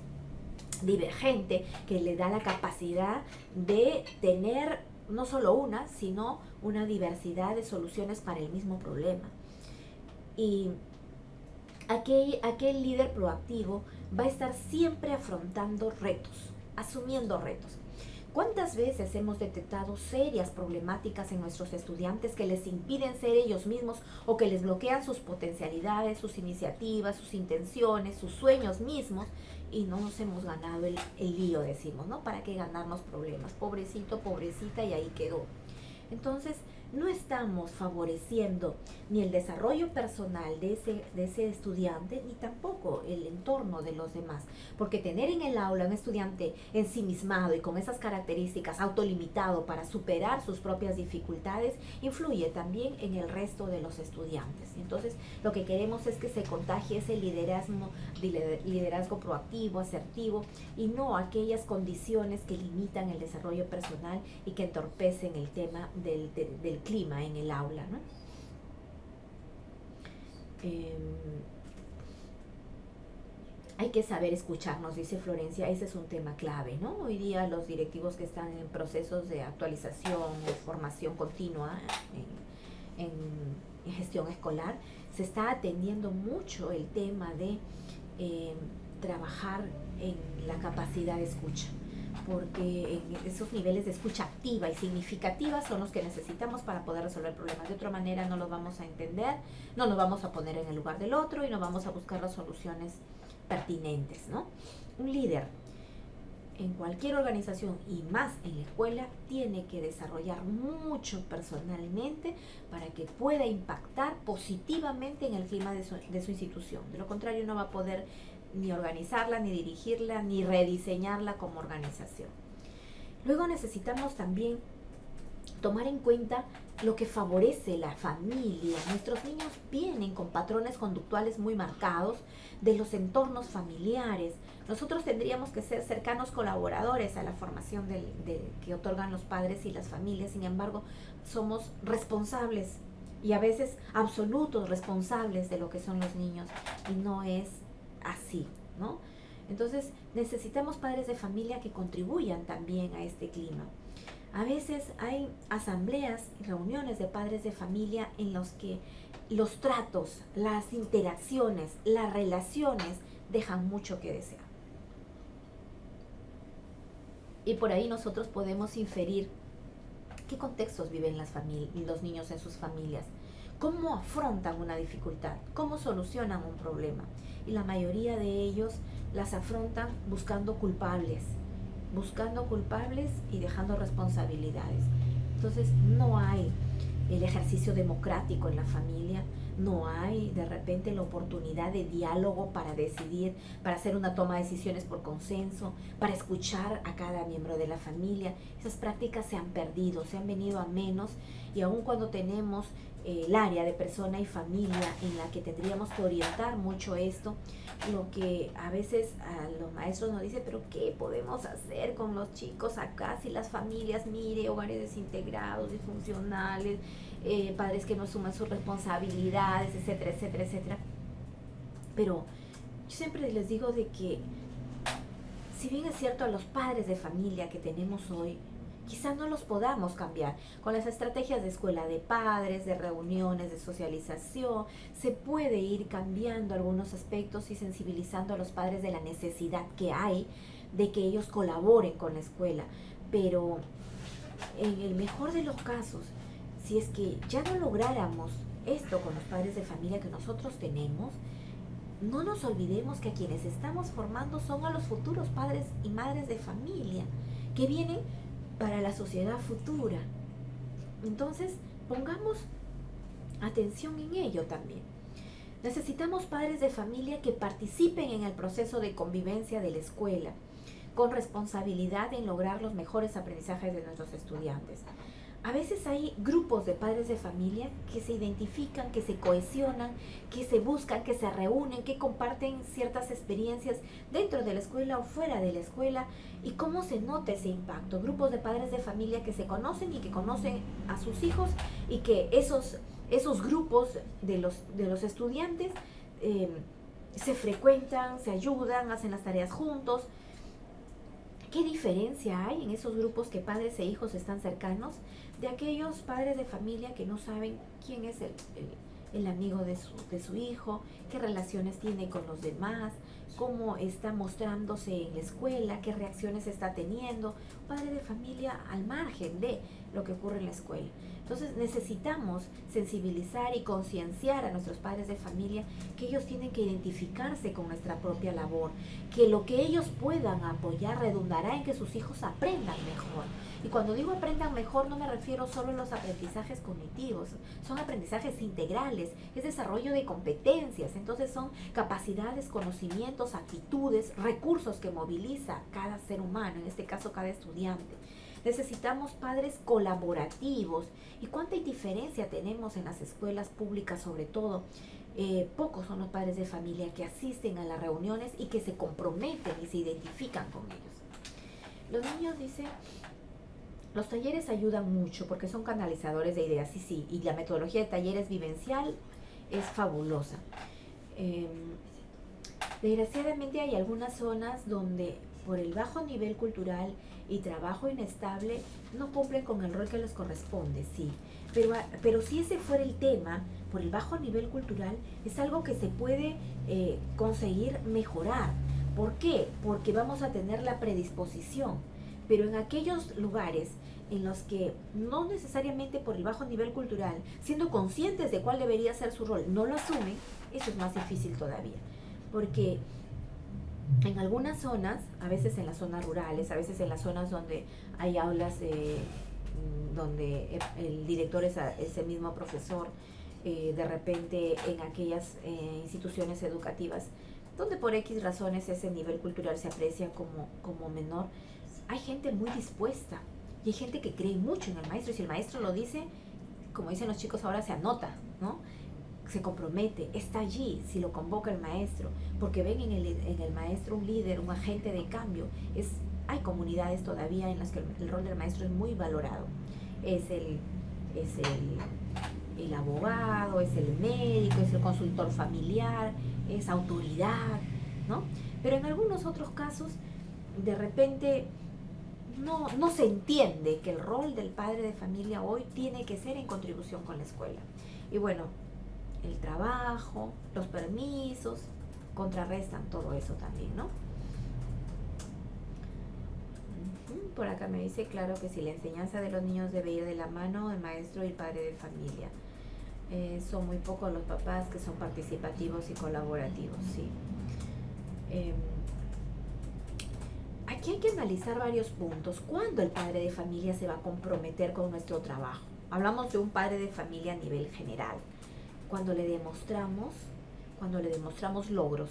S1: divergente que le da la capacidad de tener no solo una, sino una diversidad de soluciones para el mismo problema. Y aquel líder proactivo va a estar siempre afrontando retos, asumiendo retos. ¿Cuántas veces hemos detectado serias problemáticas en nuestros estudiantes que les impiden ser ellos mismos, o que les bloquean sus potencialidades, sus iniciativas, sus intenciones, sus sueños mismos, y no nos hemos ganado el lío, decimos, ¿no? ¿Para qué ganarnos problemas? Pobrecito, pobrecita, y ahí quedó. Entonces, no estamos favoreciendo ni el desarrollo personal de ese estudiante, ni tampoco poco el entorno de los demás, porque tener en el aula un estudiante ensimismado y con esas características autolimitado para superar sus propias dificultades influye también en el resto de los estudiantes. Entonces lo que queremos es que se contagie ese liderazgo proactivo, asertivo, y no aquellas condiciones que limitan el desarrollo personal y que entorpecen el tema del clima en el aula, ¿no? Hay que saber escucharnos, dice Florencia, ese es un tema clave, ¿no? Hoy día los directivos que están en procesos de actualización o formación continua en gestión escolar, se está atendiendo mucho el tema de trabajar en la capacidad de escucha, porque esos niveles de escucha activa y significativa son los que necesitamos para poder resolver problemas. De otra manera no los vamos a entender, no nos vamos a poner en el lugar del otro y no vamos a buscar las soluciones pertinentes, ¿no? Un líder en cualquier organización y más en la escuela tiene que desarrollar mucho personalmente para que pueda impactar positivamente en el clima de su institución. De lo contrario no va a poder ni organizarla, ni dirigirla, ni rediseñarla como organización. Luego necesitamos también tomar en cuenta lo que favorece la familia. Nuestros niños vienen con patrones conductuales muy marcados de los entornos familiares. Nosotros tendríamos que ser cercanos colaboradores a la formación que otorgan los padres y las familias. Sin embargo, somos responsables y a veces absolutos responsables de lo que son los niños, y no es así, ¿no? Entonces necesitamos padres de familia que contribuyan también a este clima. A veces hay asambleas y reuniones de padres de familia en los que los tratos, las interacciones, las relaciones dejan mucho que desear. Y por ahí nosotros podemos inferir qué contextos viven los niños en sus familias, cómo afrontan una dificultad, cómo solucionan un problema. Y la mayoría de ellos las afrontan buscando culpables y dejando responsabilidades. Entonces no hay el ejercicio democrático en la familia, no hay de repente la oportunidad de diálogo para decidir, para hacer una toma de decisiones por consenso, para escuchar a cada miembro de la familia. Esas prácticas se han perdido, se han venido a menos, y aun cuando tenemos el área de persona y familia en la que tendríamos que orientar mucho esto, lo que a veces a los maestros nos dicen, pero ¿qué podemos hacer con los chicos acá si las familias, mire, hogares desintegrados, disfuncionales, padres que no asumen sus responsabilidades, etcétera, etcétera, etcétera? Pero yo siempre les digo de que, si bien es cierto, a los padres de familia que tenemos hoy, quizás no los podamos cambiar. Con las estrategias de escuela de padres, de reuniones, de socialización, se puede ir cambiando algunos aspectos y sensibilizando a los padres de la necesidad que hay de que ellos colaboren con la escuela. Pero en el mejor de los casos, si es que ya no lográramos esto con los padres de familia que nosotros tenemos, no nos olvidemos que a quienes estamos formando son a los futuros padres y madres de familia que vienen para la sociedad futura. Entonces, pongamos atención en ello también. Necesitamos padres de familia que participen en el proceso de convivencia de la escuela, con responsabilidad en lograr los mejores aprendizajes de nuestros estudiantes. A veces hay grupos de padres de familia que se identifican, que se cohesionan, que se buscan, que se reúnen, que comparten ciertas experiencias dentro de la escuela o fuera de la escuela. ¿Y cómo se nota ese impacto? Grupos de padres de familia que se conocen y que conocen a sus hijos, y que esos grupos de los estudiantes se frecuentan, se ayudan, hacen las tareas juntos. ¿Qué diferencia hay en esos grupos que padres e hijos están cercanos de aquellos padres de familia que no saben quién es el amigo de su hijo, qué relaciones tiene con los demás, cómo está mostrándose en la escuela, qué reacciones está teniendo? Padre de familia al margen de lo que ocurre en la escuela. Entonces necesitamos sensibilizar y concienciar a nuestros padres de familia que ellos tienen que identificarse con nuestra propia labor, que lo que ellos puedan apoyar redundará en que sus hijos aprendan mejor. Y cuando digo aprendan mejor no me refiero solo a los aprendizajes cognitivos, son aprendizajes integrales, es desarrollo de competencias, entonces son capacidades, conocimientos, actitudes, recursos que moviliza cada ser humano, en este caso cada estudiante. Necesitamos padres colaborativos. ¿Y cuánta diferencia tenemos en las escuelas públicas sobre todo? Pocos son los padres de familia que asisten a las reuniones y que se comprometen y se identifican con ellos. Los niños dicen, los talleres ayudan mucho porque son canalizadores de ideas, sí, y la metodología de talleres vivencial es fabulosa. Desgraciadamente hay algunas zonas donde por el bajo nivel cultural y trabajo inestable no cumplen con el rol que les corresponde, sí. Pero si ese fuera el tema, por el bajo nivel cultural, es algo que se puede conseguir mejorar. ¿Por qué? Porque vamos a tener la predisposición. Pero en aquellos lugares en los que no necesariamente por el bajo nivel cultural, siendo conscientes de cuál debería ser su rol, no lo asumen, eso es más difícil todavía. Porque en algunas zonas, a veces en las zonas rurales, a veces en las zonas donde hay aulas donde el director es el mismo profesor, de repente en aquellas instituciones educativas donde por X razones ese nivel cultural se aprecia como menor, hay gente muy dispuesta y hay gente que cree mucho en el maestro, y si el maestro lo dice, como dicen los chicos ahora, se anota, ¿no? Se compromete, está allí si lo convoca el maestro, porque ven en el maestro un líder, un agente de cambio. Hay comunidades todavía en las que el rol del maestro es muy valorado. Es el abogado, es el médico, es el consultor familiar, es autoridad, ¿no? Pero en algunos otros casos, de repente, no se entiende que el rol del padre de familia hoy tiene que ser en contribución con la escuela. Y bueno, el trabajo, los permisos, contrarrestan todo eso también, ¿no? Por acá me dice, claro que sí, la enseñanza de los niños debe ir de la mano del maestro y el padre de familia. Son muy pocos los papás que son participativos y colaborativos, sí. Aquí hay que analizar varios puntos. ¿Cuándo el padre de familia se va a comprometer con nuestro trabajo? Hablamos de un padre de familia a nivel general. Cuando le demostramos logros.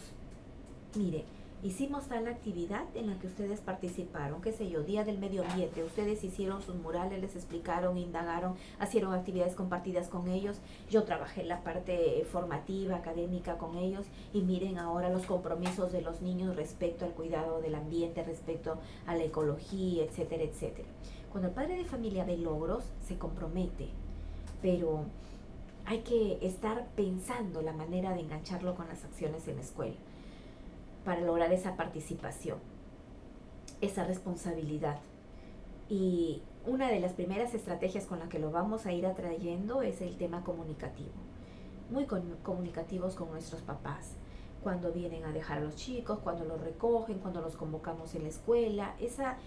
S1: Mire, hicimos tal actividad en la que ustedes participaron, qué sé yo, Día del Medio Ambiente, ustedes hicieron sus murales, les explicaron, indagaron, hicieron actividades compartidas con ellos, yo trabajé la parte formativa, académica con ellos, y miren ahora los compromisos de los niños respecto al cuidado del ambiente, respecto a la ecología, etcétera, etcétera. Cuando el padre de familia ve logros, se compromete, pero hay que estar pensando la manera de engancharlo con las acciones en la escuela para lograr esa participación, esa responsabilidad. Y una de las primeras estrategias con la que lo vamos a ir atrayendo es el tema comunicativo. Muy comunicativos con nuestros papás. Cuando vienen a dejar a los chicos, cuando los recogen, cuando los convocamos en la escuela. Esa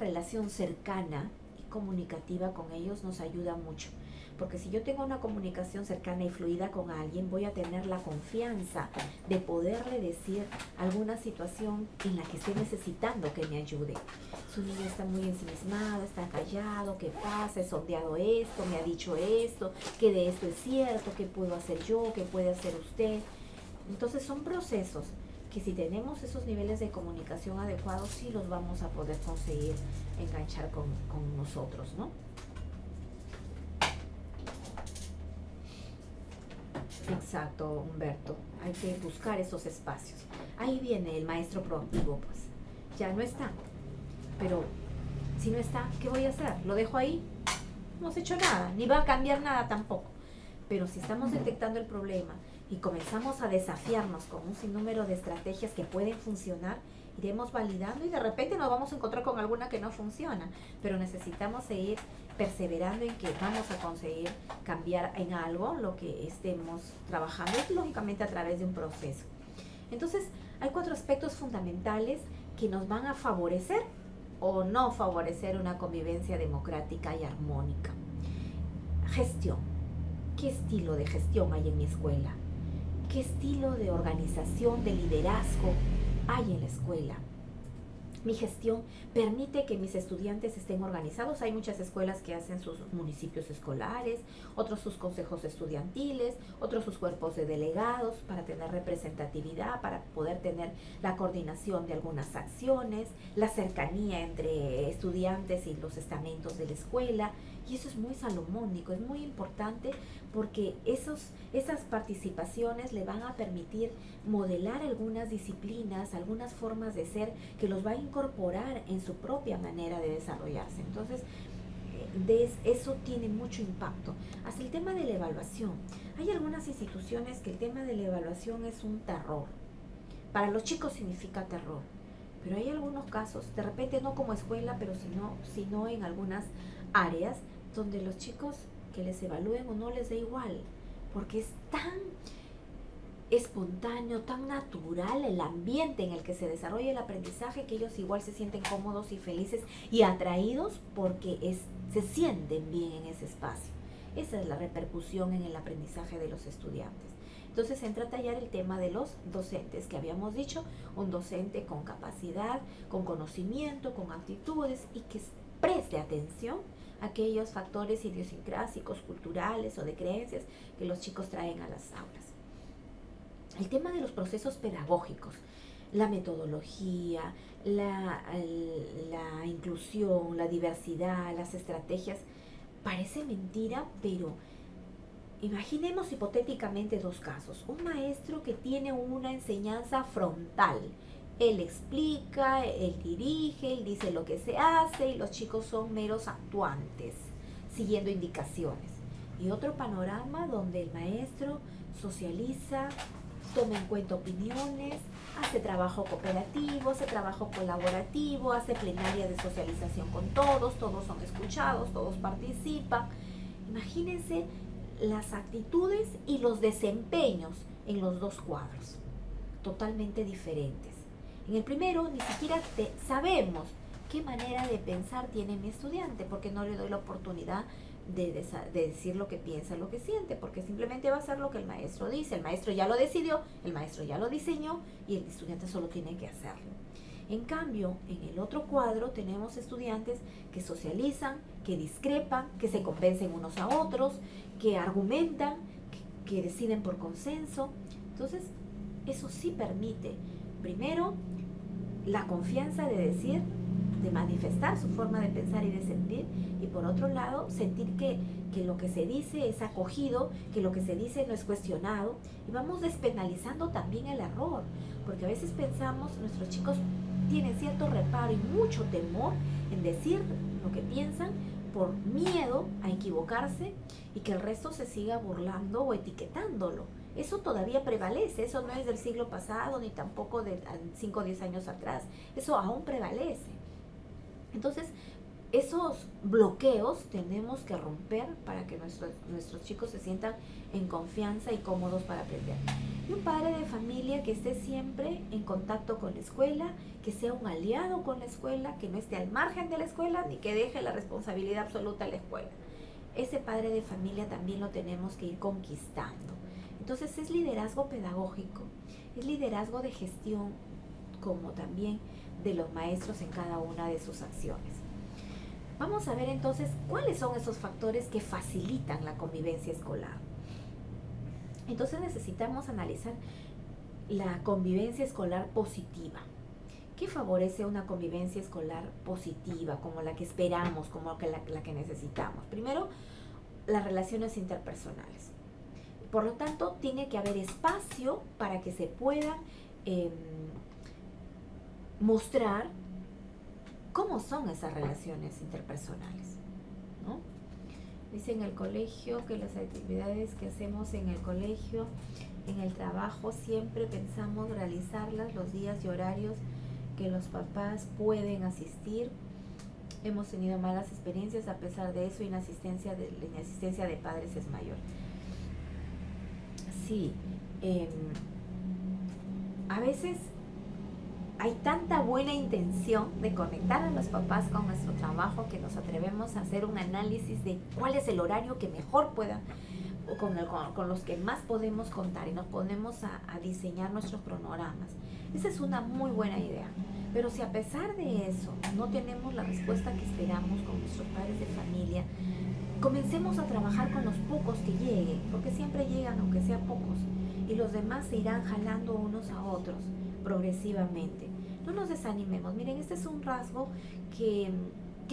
S1: relación cercana y comunicativa con ellos nos ayuda mucho. Porque si yo tengo una comunicación cercana y fluida con alguien, voy a tener la confianza de poderle decir alguna situación en la que esté necesitando que me ayude. Su niño está muy ensimismado, está callado, ¿qué pasa? He sondeado esto, me ha dicho esto, que de esto es cierto, ¿qué puedo hacer yo? ¿Qué puede hacer usted? Entonces son procesos que si tenemos esos niveles de comunicación adecuados, sí los vamos a poder conseguir enganchar con nosotros, ¿no? Exacto, Humberto. Hay que buscar esos espacios. Ahí viene el maestro proactivo, pues. Ya no está. Pero si no está, ¿qué voy a hacer? ¿Lo dejo ahí? No has hecho nada, ni va a cambiar nada tampoco. Pero si estamos detectando el problema y comenzamos a desafiarnos con un sinnúmero de estrategias que pueden funcionar, iremos validando y de repente nos vamos a encontrar con alguna que no funciona. Pero necesitamos seguir perseverando en que vamos a conseguir cambiar en algo lo que estemos trabajando, lógicamente a través de un proceso. Entonces, hay 4 aspectos fundamentales que nos van a favorecer o no favorecer una convivencia democrática y armónica. Gestión. ¿Qué estilo de gestión hay en mi escuela? ¿Qué estilo de organización, de liderazgo hay en la escuela? Mi gestión permite que mis estudiantes estén organizados. Hay muchas escuelas que hacen sus municipios escolares, otros sus consejos estudiantiles, otros sus cuerpos de delegados para tener representatividad, para poder tener la coordinación de algunas acciones, la cercanía entre estudiantes y los estamentos de la escuela. Y eso es muy salomónico, es muy importante porque esas participaciones le van a permitir modelar algunas disciplinas, algunas formas de ser que los va a incorporar en su propia manera de desarrollarse. Entonces, eso tiene mucho impacto. Hasta el tema de la evaluación. Hay algunas instituciones que el tema de la evaluación es un terror. Para los chicos significa terror. Pero hay algunos casos, de repente no como escuela, pero sino en algunas áreas donde los chicos que les evalúen o no les da igual, porque es tan espontáneo, tan natural el ambiente en el que se desarrolla el aprendizaje que ellos igual se sienten cómodos y felices y atraídos porque se sienten bien en ese espacio. Esa es la repercusión en el aprendizaje de los estudiantes. Entonces entra a tallar el tema de los docentes, que habíamos dicho, un docente con capacidad, con conocimiento, con actitudes y que preste atención a aquellos factores idiosincrásicos, culturales o de creencias que los chicos traen a las aulas. El tema de los procesos pedagógicos, la metodología, la inclusión, la diversidad, las estrategias, parece mentira, pero imaginemos hipotéticamente dos casos. Un maestro que tiene una enseñanza frontal. Él explica, él dirige, él dice lo que se hace y los chicos son meros actuantes, siguiendo indicaciones. Y otro panorama donde el maestro socializa, toma en cuenta opiniones, hace trabajo cooperativo, hace trabajo colaborativo, hace plenaria de socialización con todos son escuchados, todos participan. Imagínense las actitudes y los desempeños en los dos cuadros, totalmente diferentes. En el primero ni siquiera sabemos qué manera de pensar tiene mi estudiante, porque no le doy la oportunidad de decir lo que piensa, lo que siente, porque simplemente va a hacer lo que el maestro dice. El maestro ya lo decidió, el maestro ya lo diseñó y el estudiante solo tiene que hacerlo. En cambio, en el otro cuadro tenemos estudiantes que socializan, que discrepan, que se convencen unos a otros, que argumentan, que deciden por consenso. Entonces, eso sí permite, primero, la confianza de decir, de manifestar su forma de pensar y de sentir, y por otro lado, sentir que lo que se dice es acogido, que lo que se dice no es cuestionado, y vamos despenalizando también el error, porque a veces pensamos, nuestros chicos tienen cierto reparo y mucho temor en decir lo que piensan por miedo a equivocarse y que el resto se siga burlando o etiquetándolo. Eso todavía prevalece, eso no es del siglo pasado ni tampoco de 5 o 10 años atrás, eso aún prevalece. Entonces, esos bloqueos tenemos que romper para que nuestros chicos se sientan en confianza y cómodos para aprender. Y un padre de familia que esté siempre en contacto con la escuela, que sea un aliado con la escuela, que no esté al margen de la escuela ni que deje la responsabilidad absoluta a la escuela. Ese padre de familia también lo tenemos que ir conquistando. Entonces es liderazgo pedagógico, es liderazgo de gestión, como también de los maestros en cada una de sus acciones. Vamos a ver entonces cuáles son esos factores que facilitan la convivencia escolar. Entonces necesitamos analizar la convivencia escolar positiva. ¿Qué favorece una convivencia escolar positiva, como la que esperamos, como la que necesitamos? Primero, las relaciones interpersonales. Por lo tanto, tiene que haber espacio para que se puedan mostrar cómo son esas relaciones interpersonales, ¿no? Dice en el colegio que las actividades que hacemos en el colegio, en el trabajo, siempre pensamos realizarlas los días y horarios que los papás pueden asistir. Hemos tenido malas experiencias, a pesar de eso, la inasistencia de padres es mayor. Sí, a veces hay tanta buena intención de conectar a los papás con nuestro trabajo que nos atrevemos a hacer un análisis de cuál es el horario que mejor pueda, o con los que más podemos contar, y nos ponemos a diseñar nuestros cronogramas. Esa es una muy buena idea. Pero si a pesar de eso no tenemos la respuesta que esperamos con nuestros padres de familia, comencemos a trabajar con los pocos que lleguen, porque siempre llegan aunque sean pocos, y los demás se irán jalando unos a otros progresivamente. No nos desanimemos. Miren, este es un rasgo que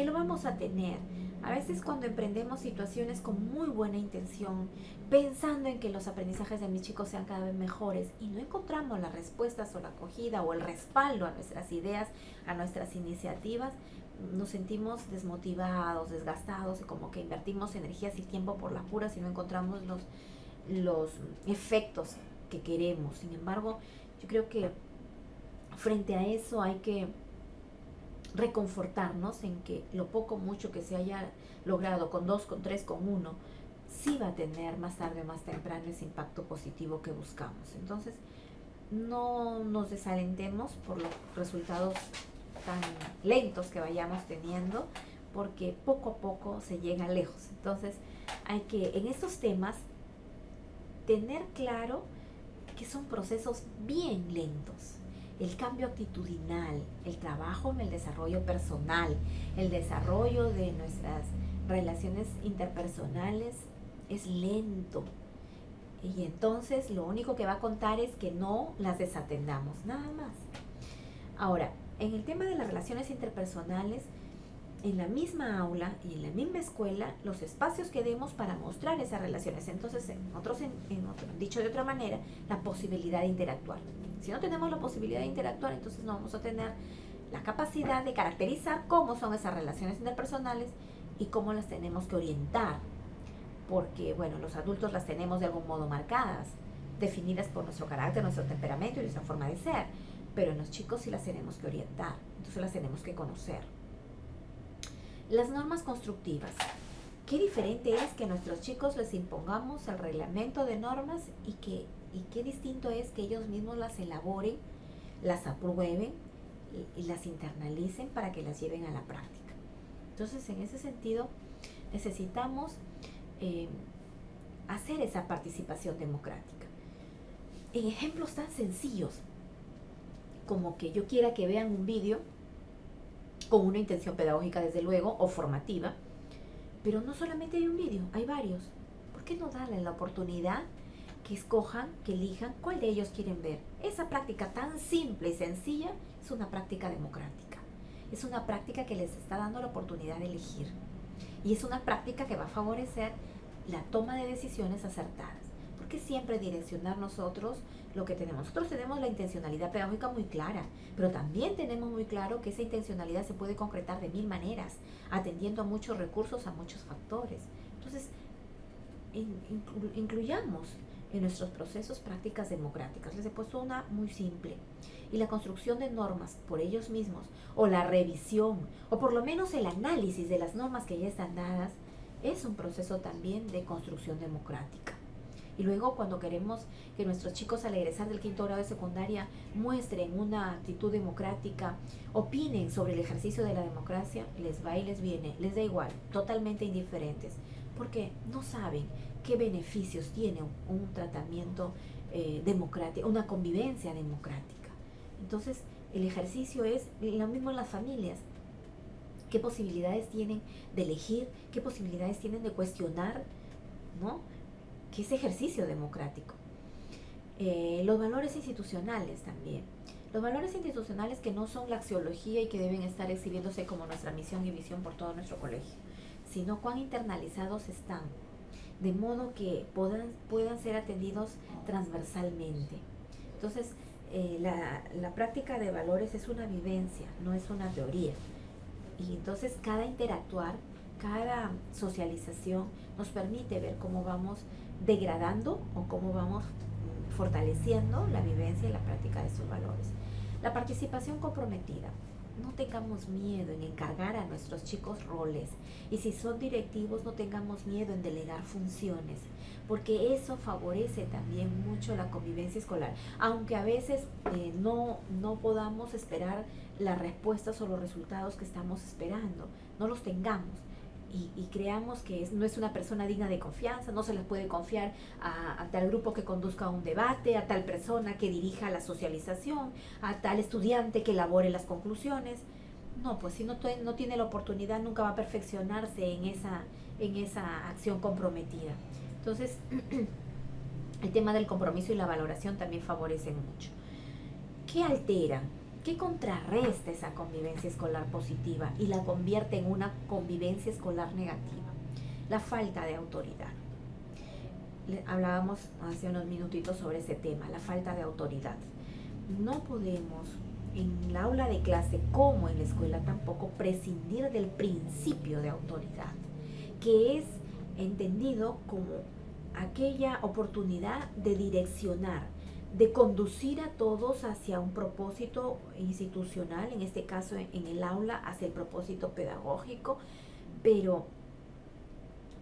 S1: lo vamos a tener. A veces cuando emprendemos situaciones con muy buena intención, pensando en que los aprendizajes de mis chicos sean cada vez mejores, y no encontramos las respuestas o la acogida o el respaldo a nuestras ideas, a nuestras iniciativas, nos sentimos desmotivados, desgastados, y como que invertimos energías y tiempo por las puras y no encontramos los efectos que queremos. Sin embargo, yo creo que frente a eso hay que reconfortarnos en que lo poco mucho que se haya logrado con 2, con 3, con 1, sí va a tener más tarde o más temprano ese impacto positivo que buscamos. Entonces, no nos desalentemos por los resultados tan lentos que vayamos teniendo, porque poco a poco se llega lejos. Entonces, hay que en estos temas tener claro que son procesos bien lentos. El cambio actitudinal, el trabajo en el desarrollo personal, el desarrollo de nuestras relaciones interpersonales es lento. Y entonces lo único que va a contar es que no las desatendamos, nada más. Ahora, en el tema de las relaciones interpersonales, en la misma aula y en la misma escuela, los espacios que demos para mostrar esas relaciones. Entonces, dicho de otra manera, la posibilidad de interactuar. Si no tenemos la posibilidad de interactuar, entonces no vamos a tener la capacidad de caracterizar cómo son esas relaciones interpersonales y cómo las tenemos que orientar. Porque, bueno, los adultos las tenemos de algún modo marcadas, definidas por nuestro carácter, nuestro temperamento y nuestra forma de ser. Pero en los chicos sí las tenemos que orientar, entonces las tenemos que conocer. Las normas constructivas. Qué diferente es que a nuestros chicos les impongamos el reglamento de normas y qué distinto es que ellos mismos las elaboren, las aprueben y las internalicen para que las lleven a la práctica. Entonces, en ese sentido, necesitamos hacer esa participación democrática. En ejemplos tan sencillos como que yo quiera que vean un vídeo con una intención pedagógica, desde luego, o formativa, pero no solamente hay un vídeo, hay varios. ¿Por qué no darle la oportunidad que escojan, que elijan cuál de ellos quieren ver? Esa práctica tan simple y sencilla es una práctica democrática. Es una práctica que les está dando la oportunidad de elegir. Y es una práctica que va a favorecer la toma de decisiones acertadas. Porque siempre direccionar nosotros lo que tenemos. Nosotros tenemos la intencionalidad pedagógica muy clara, pero también tenemos muy claro que esa intencionalidad se puede concretar de 1000 maneras, atendiendo a muchos recursos, a muchos factores. Entonces, incluyamos en nuestros procesos prácticas democráticas. Les he puesto una muy simple. Y la construcción de normas por ellos mismos, o la revisión, o por lo menos el análisis de las normas que ya están dadas, es un proceso también de construcción democrática. Y luego, cuando queremos que nuestros chicos al egresar del 5º grado de secundaria muestren una actitud democrática, opinen sobre el ejercicio de la democracia, les va y les viene, les da igual, totalmente indiferentes, porque no saben qué beneficios tiene un tratamiento democrático, una convivencia democrática. Entonces, el ejercicio es lo mismo en las familias. ¿Qué posibilidades tienen de elegir? ¿Qué posibilidades tienen de cuestionar? ¿No? ¿Qué es ejercicio democrático? Los valores institucionales también. Los valores institucionales que no son la axiología y que deben estar exhibiéndose como nuestra misión y visión por todo nuestro colegio, sino cuán internalizados están, de modo que puedan ser atendidos transversalmente. Entonces, la práctica de valores es una vivencia, no es una teoría. Y entonces cada interactuar, cada socialización nos permite ver cómo vamos degradando o cómo vamos fortaleciendo la vivencia y la práctica de estos valores. La participación comprometida. no tengamos miedo en encargar a nuestros chicos roles. Y si son directivos, no tengamos miedo en delegar funciones, porque eso favorece también mucho la convivencia escolar. Aunque a veces no podamos esperar las respuestas o los resultados que estamos esperando, no los tengamos. Y creamos que no es una persona digna de confianza, no se les puede confiar a tal grupo que conduzca un debate, a tal persona que dirija la socialización, a tal estudiante que elabore las conclusiones. No, pues si no tiene la oportunidad, nunca va a perfeccionarse en esa acción comprometida. Entonces, el tema del compromiso y la valoración también favorecen mucho. ¿Qué altera? ¿Qué contrarresta esa convivencia escolar positiva y la convierte en una convivencia escolar negativa? La falta de autoridad. Hablábamos hace unos minutitos sobre ese tema, la falta de autoridad. No podemos en el aula de clase como en la escuela tampoco prescindir del principio de autoridad, que es entendido como aquella oportunidad de direccionar, de conducir a todos hacia un propósito institucional, en este caso en el aula, hacia el propósito pedagógico, pero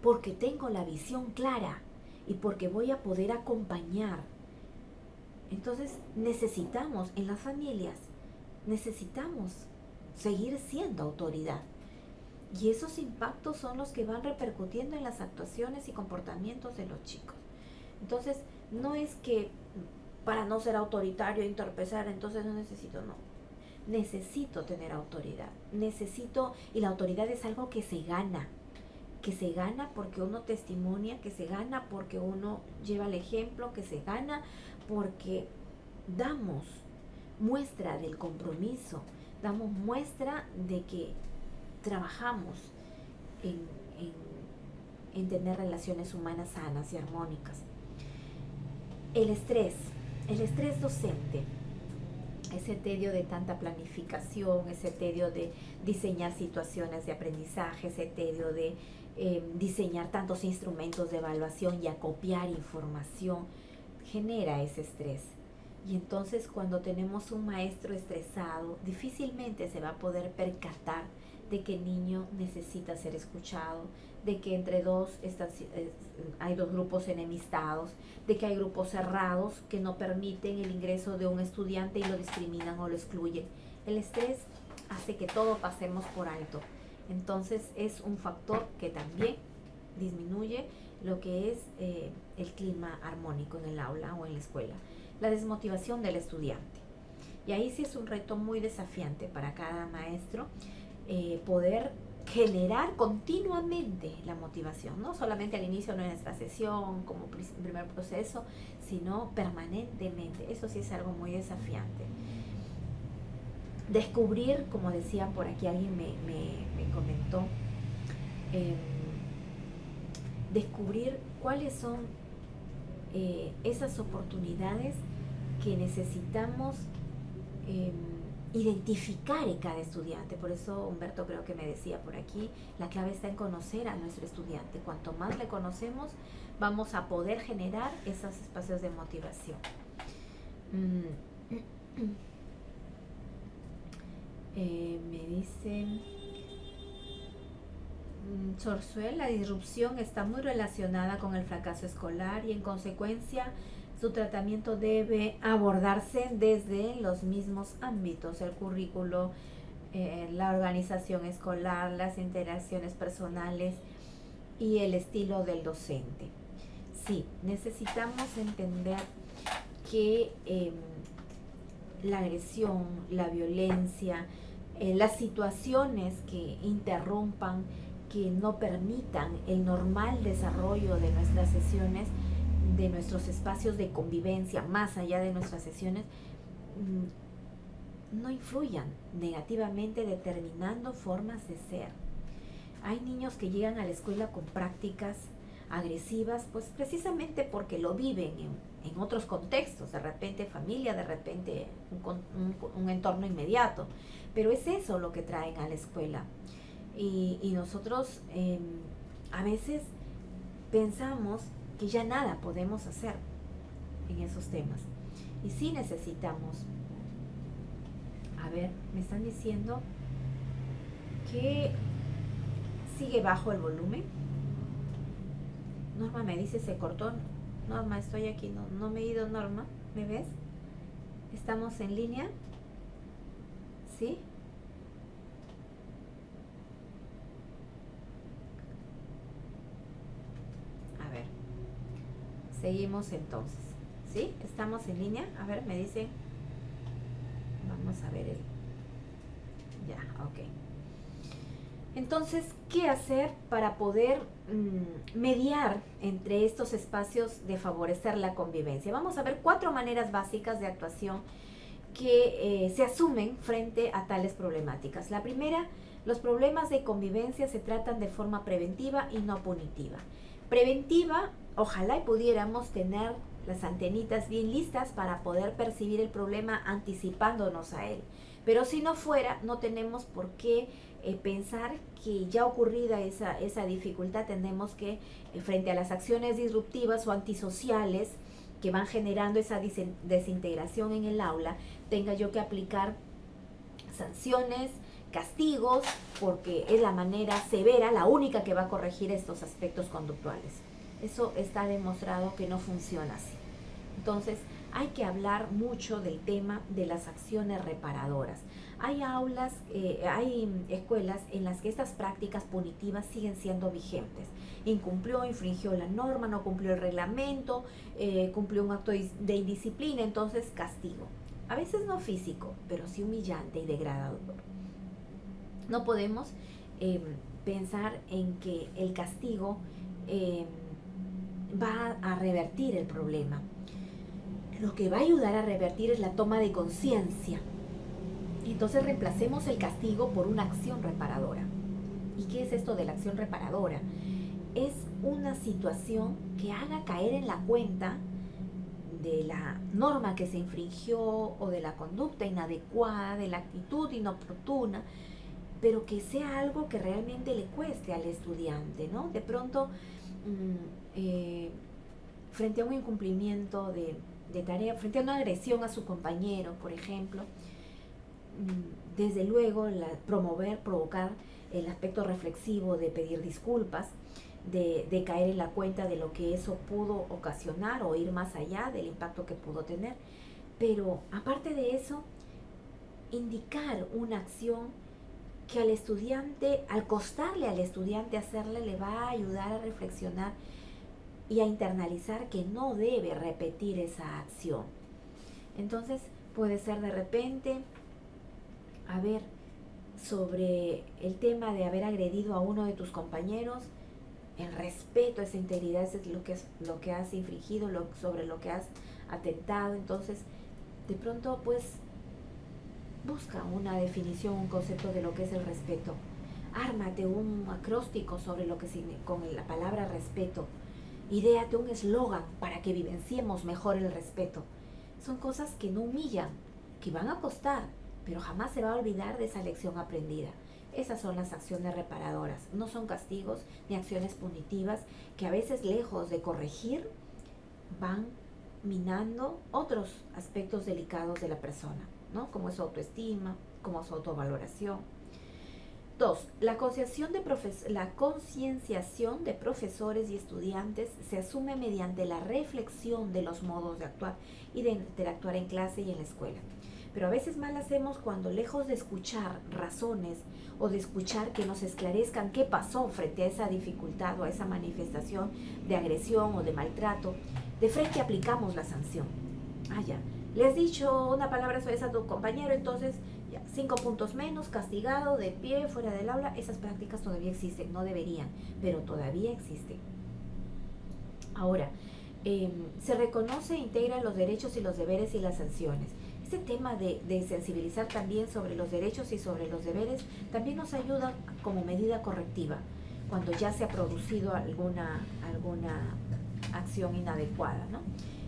S1: porque tengo la visión clara y porque voy a poder acompañar. Entonces necesitamos, en las familias, necesitamos seguir siendo autoridad. Y esos impactos son los que van repercutiendo en las actuaciones y comportamientos de los chicos. Entonces, no es que para no ser autoritario e entorpecer, entonces no necesito, no. Necesito tener autoridad. Y la autoridad es algo que se gana porque uno testimonia, que se gana porque uno lleva el ejemplo, que se gana porque damos muestra del compromiso, damos muestra de que trabajamos en tener relaciones humanas sanas y armónicas. El estrés docente, ese tedio de tanta planificación, ese tedio de diseñar situaciones de aprendizaje, ese tedio de diseñar tantos instrumentos de evaluación y acopiar información, genera ese estrés. Y entonces cuando tenemos un maestro estresado, difícilmente se va a poder percatar de que el niño necesita ser escuchado, de que entre hay dos grupos enemistados, de que hay grupos cerrados que no permiten el ingreso de un estudiante y lo discriminan o lo excluyen. El estrés hace que todo pasemos por alto. Entonces es un factor que también disminuye lo que es el clima armónico en el aula o en la escuela. La desmotivación del estudiante. Y ahí sí es un reto muy desafiante para cada maestro poder generar continuamente la motivación, no solamente al inicio de nuestra sesión como primer proceso, sino permanentemente. Eso sí es algo muy desafiante. Descubrir, como decía por aquí alguien me comentó, descubrir cuáles son esas oportunidades que necesitamos identificar en cada estudiante. Por eso Humberto creo que me decía por aquí, la clave está en conocer a nuestro estudiante. Cuanto más le conocemos, vamos a poder generar esos espacios de motivación. Me dicen Sorzuel, la disrupción está muy relacionada con el fracaso escolar y en consecuencia su tratamiento debe abordarse desde los mismos ámbitos, el currículo, la organización escolar, las interacciones personales y el estilo del docente. Sí, necesitamos entender que la agresión, la violencia, las situaciones que interrumpan, que no permitan el normal desarrollo de nuestras sesiones, de nuestros espacios de convivencia, más allá de nuestras sesiones, no influyan negativamente determinando formas de ser. Hay niños que llegan a la escuela con prácticas agresivas, pues precisamente porque lo viven en otros contextos, de repente familia, de repente un entorno inmediato, pero es eso lo que traen a la escuela. Y nosotros a veces pensamos que ya nada podemos hacer en esos temas. Y sí necesitamos A ver, me están diciendo que sigue bajo el volumen. Norma me dice se cortó. Norma, estoy aquí, no me he ido, Norma, ¿me ves? ¿Estamos en línea? ¿Sí? A ver, seguimos entonces, ¿sí? ¿Estamos en línea? A ver, me dicen, vamos a ver ya, ok. Entonces, ¿qué hacer para poder mediar entre estos espacios de favorecer la convivencia? Vamos a ver 4 maneras básicas de actuación que se asumen frente a tales problemáticas. La primera, los problemas de convivencia se tratan de forma preventiva y no punitiva. Preventiva, ojalá y pudiéramos tener las antenitas bien listas para poder percibir el problema anticipándonos a él. Pero si no fuera, no tenemos por qué pensar que ya ocurrida esa dificultad, tenemos que, frente a las acciones disruptivas o antisociales que van generando esa desintegración en el aula, tenga yo que aplicar sanciones, castigos, porque es la manera severa, la única que va a corregir estos aspectos conductuales. Eso está demostrado que no funciona así. Entonces, hay que hablar mucho del tema de las acciones reparadoras. Hay aulas, hay escuelas en las que estas prácticas punitivas siguen siendo vigentes. Incumplió, infringió la norma, no cumplió el reglamento, cumplió un acto de indisciplina, entonces castigo. A veces no físico, pero sí humillante y degradador. No podemos pensar en que el castigo va a revertir el problema. Lo que va a ayudar a revertir es la toma de conciencia. Entonces reemplacemos el castigo por una acción reparadora. ¿Y qué es esto de la acción reparadora? Es una situación que haga caer en la cuenta de la norma que se infringió o de la conducta inadecuada, de la actitud inoportuna, pero que sea algo que realmente le cueste al estudiante, ¿no? De pronto, frente a un incumplimiento de tarea, frente a una agresión a su compañero, por ejemplo, desde luego provocar el aspecto reflexivo de pedir disculpas, de caer en la cuenta de lo que eso pudo ocasionar o ir más allá del impacto que pudo tener. Pero aparte de eso, indicar una acción que al estudiante, al costarle al estudiante hacerle, le va a ayudar a reflexionar y a internalizar que no debe repetir esa acción. Entonces puede ser de repente, a ver, sobre el tema de haber agredido a uno de tus compañeros, el respeto, esa integridad, eso es lo que has infringido, sobre lo que has atentado. Entonces, de pronto, pues, busca una definición, un concepto de lo que es el respeto. Ármate un acróstico sobre lo que con la palabra respeto. Idéate un eslogan para que vivenciemos mejor el respeto. Son cosas que no humillan, que van a costar, pero jamás se va a olvidar de esa lección aprendida. Esas son las acciones reparadoras. No son castigos ni acciones punitivas que a veces, lejos de corregir, van minando otros aspectos delicados de la persona, ¿no? Como su autoestima, como su autovaloración. 2. La concienciación de profesores y estudiantes se asume mediante la reflexión de los modos de actuar y de interactuar en clase y en la escuela. Pero a veces mal hacemos cuando, lejos de escuchar razones o de escuchar que nos esclarezcan qué pasó frente a esa dificultad o a esa manifestación de agresión o de maltrato, de frente aplicamos la sanción. Ya, le has dicho una palabra suave a tu compañero, entonces ya, 5 puntos menos, castigado, de pie, fuera del aula. Esas prácticas todavía existen, no deberían, pero todavía existen. Ahora, se reconoce e integra los derechos y los deberes y las sanciones. Este tema de sensibilizar también sobre los derechos y sobre los deberes también nos ayuda como medida correctiva cuando ya se ha producido alguna acción inadecuada, ¿no?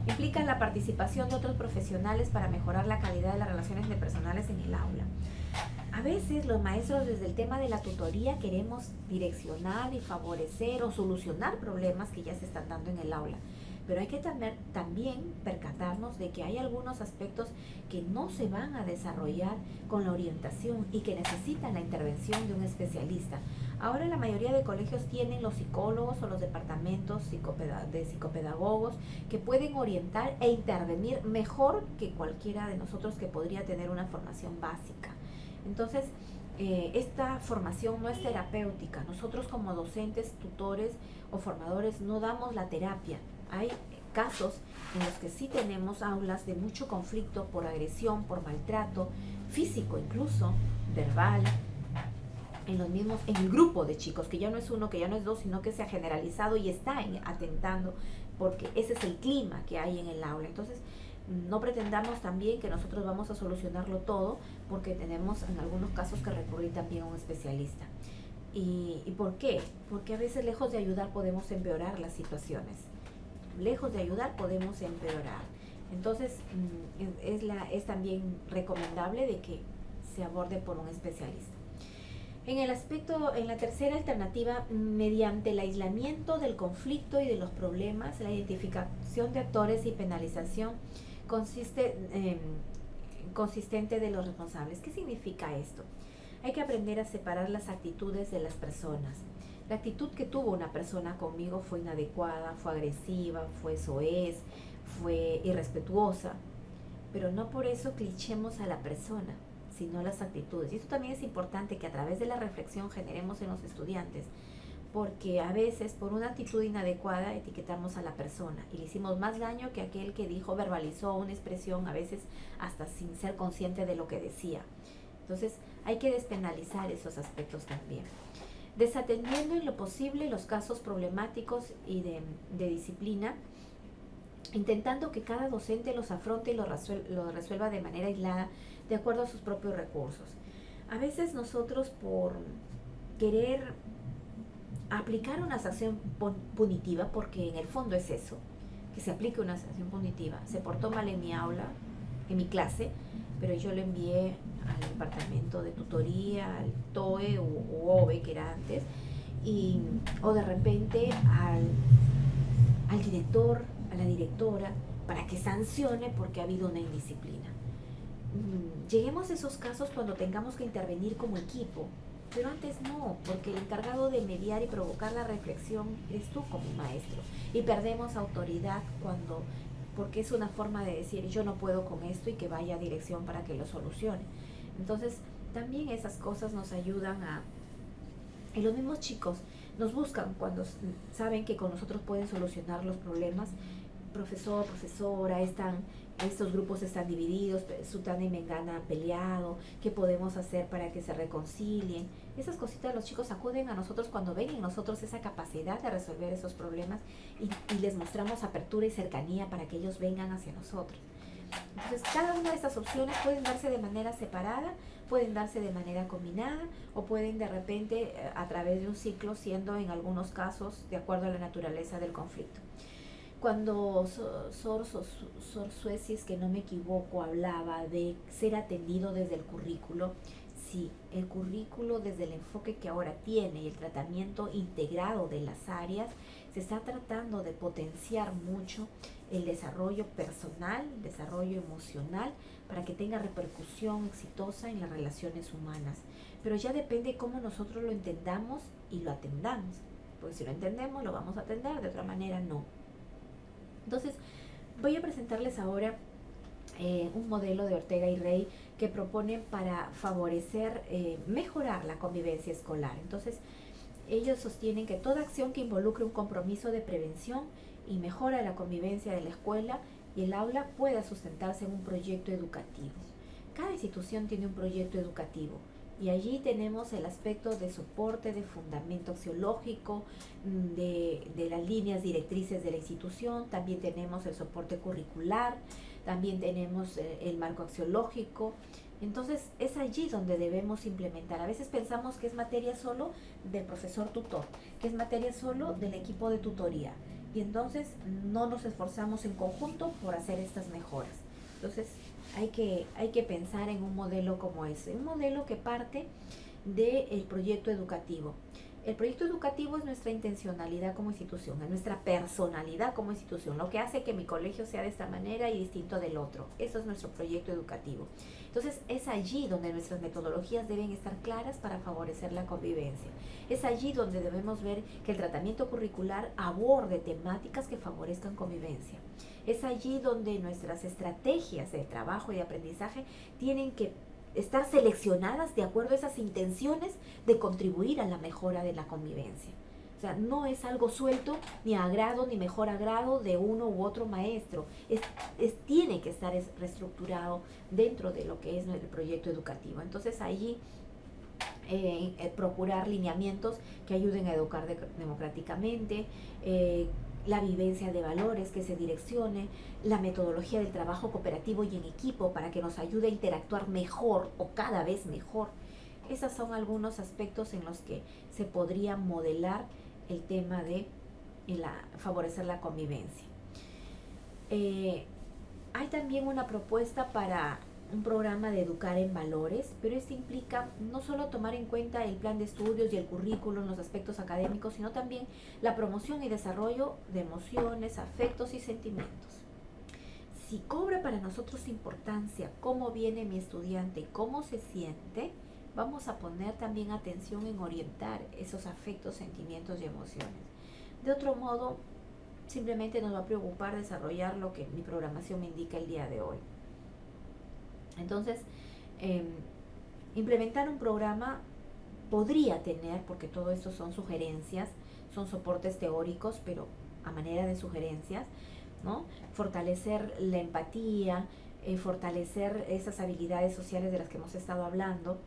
S1: Implica la participación de otros profesionales para mejorar la calidad de las relaciones interpersonales en el aula. A veces los maestros, desde el tema de la tutoría, queremos direccionar y favorecer o solucionar problemas que ya se están dando en el aula, pero hay que también percatarnos de que hay algunos aspectos que no se van a desarrollar con la orientación y que necesitan la intervención de un especialista. Ahora la mayoría de colegios tienen los psicólogos o los departamentos de psicopedagogos que pueden orientar e intervenir mejor que cualquiera de nosotros que podría tener una formación básica. Entonces, esta formación no es terapéutica. Nosotros como docentes, tutores o formadores no damos la terapia. Hay casos en los que sí tenemos aulas de mucho conflicto por agresión, por maltrato físico, incluso verbal, en el grupo de chicos, que ya no es uno, que ya no es dos, sino que se ha generalizado y está atentando, porque ese es el clima que hay en el aula. Entonces, no pretendamos también que nosotros vamos a solucionarlo todo, porque tenemos en algunos casos que recurrir también a un especialista. ¿Y por qué? Porque a veces lejos de ayudar podemos empeorar las situaciones. Lejos de ayudar podemos empeorar. Entonces, es también recomendable de que se aborde por un especialista. En la tercera alternativa, mediante el aislamiento del conflicto y de los problemas, la identificación de actores y penalización consistente de los responsables. ¿Qué significa esto? Hay que aprender a separar las actitudes de las personas. La actitud que tuvo una persona conmigo fue inadecuada, fue agresiva, fue soez, fue irrespetuosa, pero no por eso clichemos a la persona, sino las actitudes. Y esto también es importante, que a través de la reflexión generemos en los estudiantes, porque a veces por una actitud inadecuada etiquetamos a la persona y le hicimos más daño que aquel que dijo, verbalizó una expresión, a veces hasta sin ser consciente de lo que decía. Entonces hay que despenalizar esos aspectos también, desatendiendo en lo posible los casos problemáticos y de disciplina, intentando que cada docente los afronte y lo resuelva de manera aislada, de acuerdo a sus propios recursos. A veces nosotros, por querer aplicar una sanción punitiva, porque en el fondo es eso, que se aplique una sanción punitiva, se portó mal en mi aula, en mi clase, pero yo le envié al departamento de tutoría, al TOE u OVE, que era antes, o de repente al director, a la directora, para que sancione porque ha habido una indisciplina. Lleguemos a esos casos cuando tengamos que intervenir como equipo, pero antes no, porque el encargado de mediar y provocar la reflexión eres tú como maestro, y perdemos autoridad porque es una forma de decir yo no puedo con esto y que vaya a dirección para que lo solucione. Entonces también esas cosas nos ayudan y los mismos chicos nos buscan cuando saben que con nosotros pueden solucionar los problemas. Profesor, profesora, estos grupos están divididos, Sutana y Mengana han peleado, ¿qué podemos hacer para que se reconcilien? Esas cositas los chicos acuden a nosotros cuando ven en nosotros esa capacidad de resolver esos problemas y les mostramos apertura y cercanía para que ellos vengan hacia nosotros. Entonces, cada una de estas opciones pueden darse de manera separada, pueden darse de manera combinada o pueden de repente a través de un ciclo, siendo en algunos casos de acuerdo a la naturaleza del conflicto. Cuando Sor Suecis, que no me equivoco, hablaba de ser atendido desde el currículo, sí, el currículo desde el enfoque que ahora tiene y el tratamiento integrado de las áreas, se está tratando de potenciar mucho el desarrollo personal, el desarrollo emocional, para que tenga repercusión exitosa en las relaciones humanas. Pero ya depende cómo nosotros lo entendamos y lo atendamos, porque si lo entendemos lo vamos a atender, de otra manera no. Entonces, voy a presentarles ahora un modelo de Ortega y Rey que propone para favorecer, mejorar la convivencia escolar. Entonces, ellos sostienen que toda acción que involucre un compromiso de prevención y mejora la convivencia de la escuela y el aula pueda sustentarse en un proyecto educativo. Cada institución tiene un proyecto educativo. Y allí tenemos el aspecto de soporte, de fundamento axiológico, de las líneas directrices de la institución. También tenemos el soporte curricular, también tenemos el marco axiológico. Entonces es allí donde debemos implementar. A veces pensamos que es materia solo del profesor tutor, que es materia solo del equipo de tutoría. Y entonces no nos esforzamos en conjunto por hacer estas mejoras. Entonces hay que pensar en un modelo como ese, un modelo que parte del proyecto educativo. El proyecto educativo es nuestra intencionalidad como institución, es nuestra personalidad como institución, lo que hace que mi colegio sea de esta manera y distinto del otro. Eso es nuestro proyecto educativo. Entonces es allí donde nuestras metodologías deben estar claras para favorecer la convivencia. Es allí donde debemos ver que el tratamiento curricular aborde temáticas que favorezcan convivencia. Es allí donde nuestras estrategias de trabajo y de aprendizaje tienen que estar seleccionadas de acuerdo a esas intenciones de contribuir a la mejora de la convivencia. O sea, no es algo suelto, ni a agrado, ni mejor agrado de uno u otro maestro. Tiene que estar reestructurado dentro de lo que es el proyecto educativo. Entonces, allí procurar lineamientos que ayuden a educar democráticamente, la vivencia de valores que se direccione, la metodología del trabajo cooperativo y en equipo para que nos ayude a interactuar mejor o cada vez mejor. Esos son algunos aspectos en los que se podría modelar el tema de favorecer la convivencia. Hay también una propuesta para un programa de educar en valores, pero esto implica no solo tomar en cuenta el plan de estudios y el currículum, los aspectos académicos, sino también la promoción y desarrollo de emociones, afectos y sentimientos. Si cobra para nosotros importancia cómo viene mi estudiante y cómo se siente, vamos a poner también atención en orientar esos afectos, sentimientos y emociones. De otro modo, simplemente nos va a preocupar desarrollar lo que mi programación me indica el día de hoy. Entonces, implementar un programa podría tener, porque todo esto son sugerencias, son soportes teóricos, pero a manera de sugerencias, ¿no? Fortalecer la empatía, fortalecer esas habilidades sociales de las que hemos estado hablando,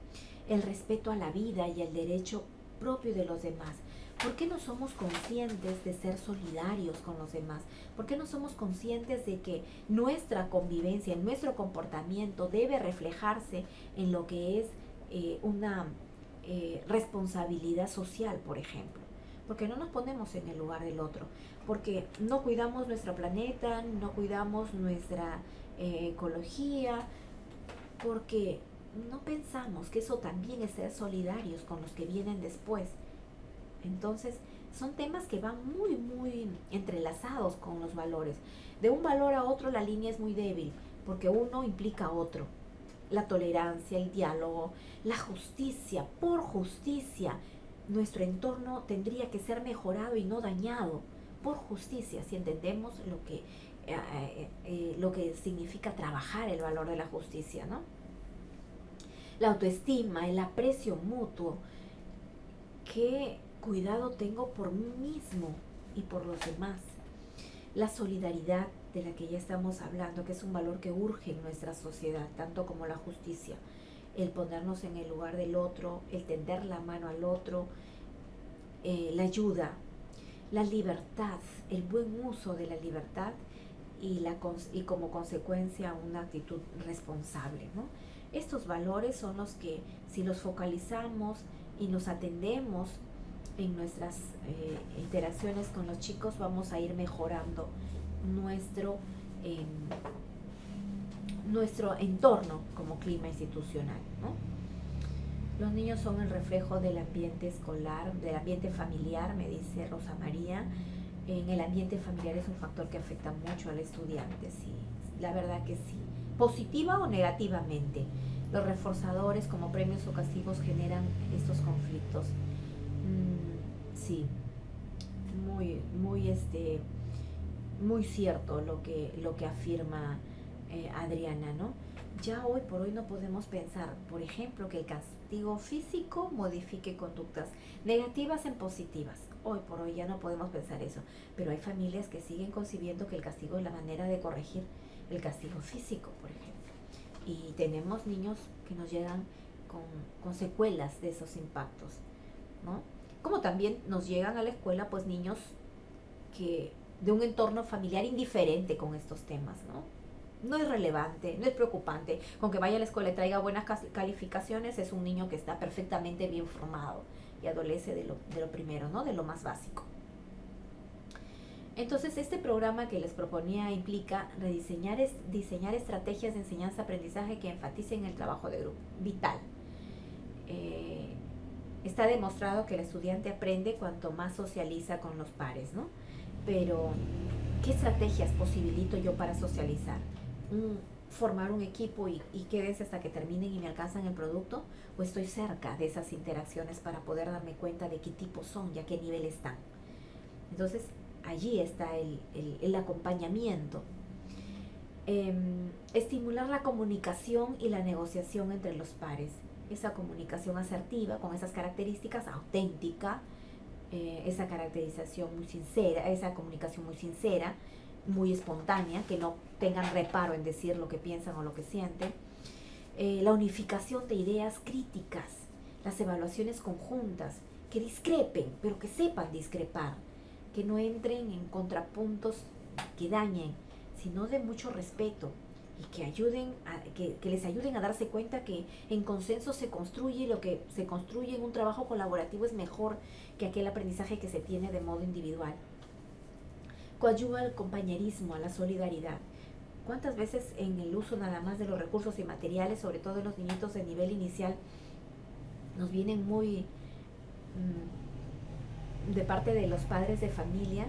S1: el respeto a la vida y el derecho propio de los demás. ¿Por qué no somos conscientes de ser solidarios con los demás? ¿Por qué no somos conscientes de que nuestra convivencia, nuestro comportamiento debe reflejarse en lo que es una responsabilidad social, por ejemplo? Porque no nos ponemos en el lugar del otro, porque no cuidamos nuestro planeta, no cuidamos nuestra ecología, porque no pensamos que eso también es ser solidarios con los que vienen después. Entonces, son temas que van muy, muy entrelazados con los valores. De un valor a otro la línea es muy débil, porque uno implica otro. La tolerancia, el diálogo, la justicia, por justicia. Nuestro entorno tendría que ser mejorado y no dañado, por justicia, si entendemos lo que significa trabajar el valor de la justicia, ¿no? La autoestima, el aprecio mutuo, qué cuidado tengo por mí mismo y por los demás. La solidaridad de la que ya estamos hablando, que es un valor que urge en nuestra sociedad, tanto como la justicia. El ponernos en el lugar del otro, el tender la mano al otro, la ayuda, la libertad, el buen uso de la libertad y como consecuencia una actitud responsable, ¿no? Estos valores son los que, si los focalizamos y los atendemos en nuestras interacciones con los chicos, vamos a ir mejorando nuestro entorno como clima institucional, ¿no? Los niños son el reflejo del ambiente escolar, del ambiente familiar, me dice Rosa María. En el ambiente familiar es un factor que afecta mucho al estudiante, sí, la verdad que sí, positiva o negativamente. Los reforzadores como premios o castigos generan estos conflictos. Sí, muy cierto lo que afirma Adriana, ¿no? Ya hoy por hoy no podemos pensar, por ejemplo, que el castigo físico modifique conductas negativas en positivas. Hoy por hoy ya no podemos pensar eso, pero hay familias que siguen concibiendo que el castigo es la manera de corregir el castigo físico, por ejemplo. Y tenemos niños que nos llegan con secuelas de esos impactos, ¿no? Como también nos llegan a la escuela pues niños que de un entorno familiar indiferente con estos temas, ¿no? No es relevante, no es preocupante. Con que vaya a la escuela y traiga buenas calificaciones, es un niño que está perfectamente bien formado y adolece de lo primero, ¿no? De lo más básico. Entonces, este programa que les proponía implica diseñar estrategias de enseñanza-aprendizaje que enfaticen el trabajo de grupo, vital. Está demostrado que el estudiante aprende cuanto más socializa con los pares, ¿no? Pero, ¿qué estrategias posibilito yo para socializar? ¿Formar un equipo y quédense hasta que terminen y me alcanzan el producto? ¿O estoy cerca de esas interacciones para poder darme cuenta de qué tipo son y a qué nivel están? Entonces, allí está el acompañamiento. Estimular la comunicación y la negociación entre los pares. Esa comunicación asertiva con esas características, auténtica, esa caracterización muy sincera, esa comunicación muy sincera, muy espontánea, que no tengan reparo en decir lo que piensan o lo que sienten. La unificación de ideas críticas, las evaluaciones conjuntas, que discrepen, pero que sepan discrepar, que no entren en contrapuntos que dañen, sino de mucho respeto, y que les ayuden a darse cuenta que en consenso se construye, lo que se construye en un trabajo colaborativo es mejor que aquel aprendizaje que se tiene de modo individual. Coadyuva al compañerismo, a la solidaridad. ¿Cuántas veces en el uso nada más de los recursos y materiales, sobre todo en los niñitos de nivel inicial, nos vienen muy de parte de los padres de familia?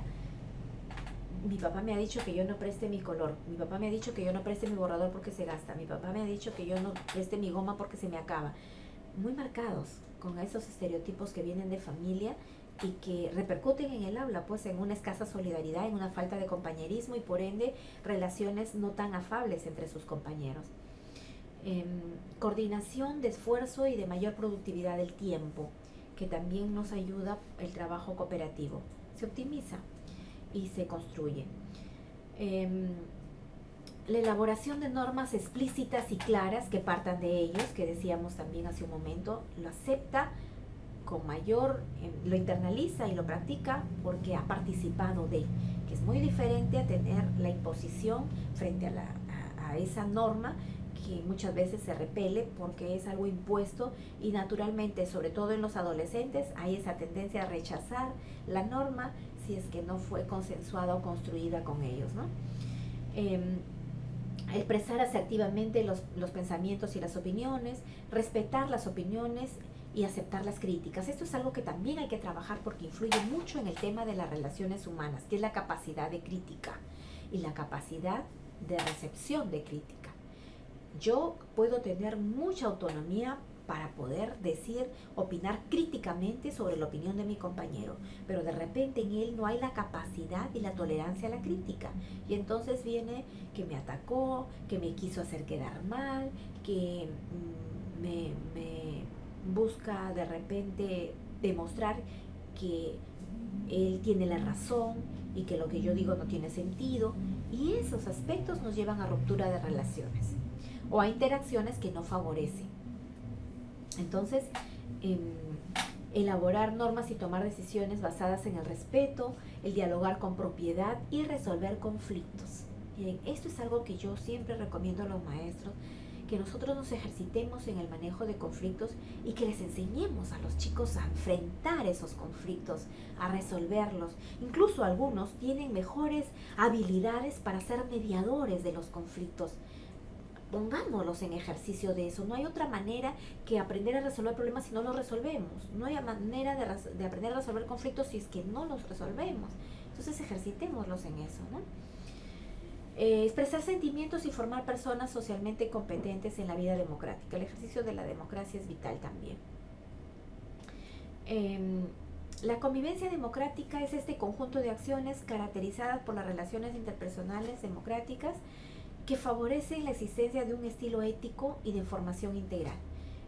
S1: Mi papá me ha dicho que yo no preste mi color, mi papá me ha dicho que yo no preste mi borrador porque se gasta, mi papá me ha dicho que yo no preste mi goma porque se me acaba. Muy marcados con esos estereotipos que vienen de familia y que repercuten en el aula, pues en una escasa solidaridad, en una falta de compañerismo y por ende relaciones no tan afables entre sus compañeros. Coordinación de esfuerzo y de mayor productividad del tiempo, que también nos ayuda el trabajo cooperativo. Se optimiza y se construye. La elaboración de normas explícitas y claras que partan de ellos, que decíamos también hace un momento, lo acepta con mayor, lo internaliza y lo practica porque ha participado de, que es muy diferente a tener la imposición frente a esa norma, que muchas veces se repele porque es algo impuesto y naturalmente, sobre todo en los adolescentes, hay esa tendencia a rechazar la norma si es que no fue consensuada o construida con ellos, ¿no? Expresar asertivamente los pensamientos y las opiniones, respetar las opiniones y aceptar las críticas. Esto es algo que también hay que trabajar porque influye mucho en el tema de las relaciones humanas, que es la capacidad de crítica y la capacidad de recepción de crítica. Yo puedo tener mucha autonomía para poder decir, opinar críticamente sobre la opinión de mi compañero, pero de repente en él no hay la capacidad y la tolerancia a la crítica, y entonces viene que me atacó, que me quiso hacer quedar mal, que me busca de repente demostrar que él tiene la razón y que lo que yo digo no tiene sentido, y esos aspectos nos llevan a ruptura de relaciones o a interacciones que no favorecen. Entonces, elaborar normas y tomar decisiones basadas en el respeto, el dialogar con propiedad y resolver conflictos. Bien, esto es algo que yo siempre recomiendo a los maestros, que nosotros nos ejercitemos en el manejo de conflictos y que les enseñemos a los chicos a enfrentar esos conflictos, a resolverlos. Incluso algunos tienen mejores habilidades para ser mediadores de los conflictos. Pongámoslos en ejercicio de eso. No hay otra manera que aprender a resolver problemas si no los resolvemos. No hay manera de aprender a resolver conflictos si es que no los resolvemos. Entonces ejercitémoslos en eso, ¿no? Expresar sentimientos y formar personas socialmente competentes en la vida democrática. El ejercicio de la democracia es vital también. La convivencia democrática es este conjunto de acciones caracterizadas por las relaciones interpersonales democráticas que favorecen la existencia de un estilo ético y de formación integral.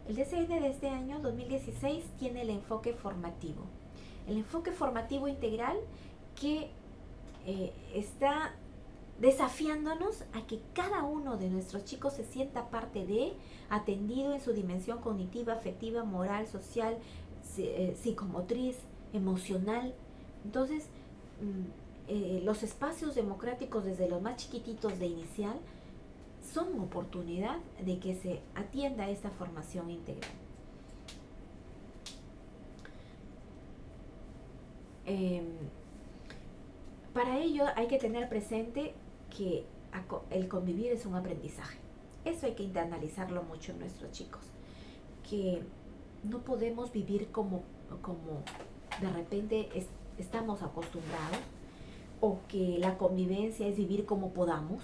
S1: El DCN de este año 2016 tiene el enfoque formativo. El enfoque formativo integral que está desafiándonos a que cada uno de nuestros chicos se sienta parte de, atendido en su dimensión cognitiva, afectiva, moral, social, psicomotriz, emocional. Entonces, los espacios democráticos desde los más chiquititos de inicial son oportunidad de que se atienda esta formación integral. Para ello hay que tener presente que el convivir es un aprendizaje. Eso hay que internalizarlo mucho en nuestros chicos, que no podemos vivir como de repente estamos acostumbrados, o que la convivencia es vivir como podamos,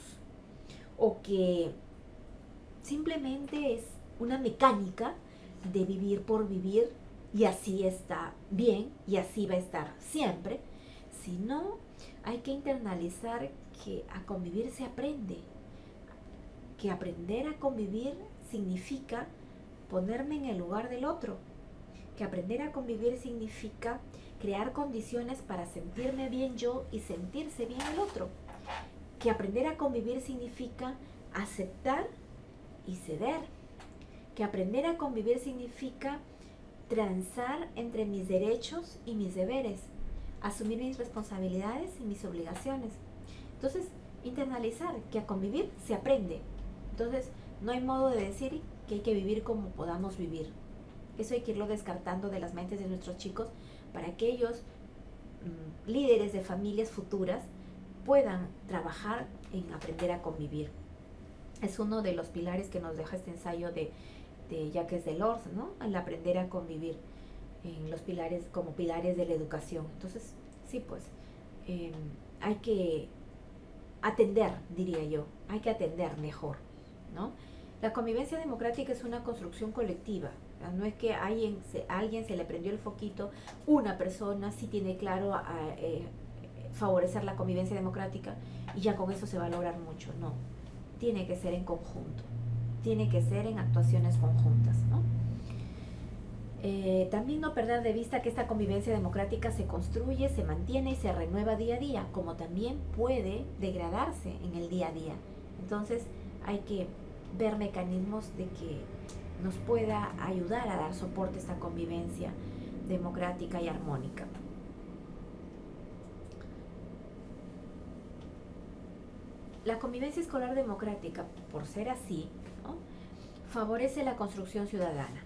S1: o que simplemente es una mecánica de vivir por vivir y así está bien y así va a estar siempre, sino hay que internalizar que a convivir se aprende, que aprender a convivir significa ponerme en el lugar del otro, que aprender a convivir significa crear condiciones para sentirme bien yo y sentirse bien el otro, que aprender a convivir significa aceptar y ceder, que aprender a convivir significa transar entre mis derechos y mis deberes, asumir mis responsabilidades y mis obligaciones. Entonces, internalizar que a convivir se aprende. Entonces, no hay modo de decir que hay que vivir como podamos vivir. Eso hay que irlo descartando de las mentes de nuestros chicos para que ellos, líderes de familias futuras, puedan trabajar en aprender a convivir. Es uno de los pilares que nos deja este ensayo de Jacques Delors, ¿no? El aprender a convivir en los pilares, como pilares de la educación. Entonces, sí, pues, hay que atender, diría yo, hay que atender mejor, ¿no? La convivencia democrática es una construcción colectiva. No es que a alguien se le prendió el foquito, una persona sí tiene claro favorecer la convivencia democrática y ya con eso se va a lograr mucho. No, tiene que ser en conjunto, tiene que ser en actuaciones conjuntas, ¿no? También no perder de vista que esta convivencia democrática se construye, se mantiene y se renueva día a día, como también puede degradarse en el día a día. Entonces hay que ver mecanismos de que nos pueda ayudar a dar soporte a esta convivencia democrática y armónica. La convivencia escolar democrática, por ser así, ¿no?, favorece la construcción ciudadana.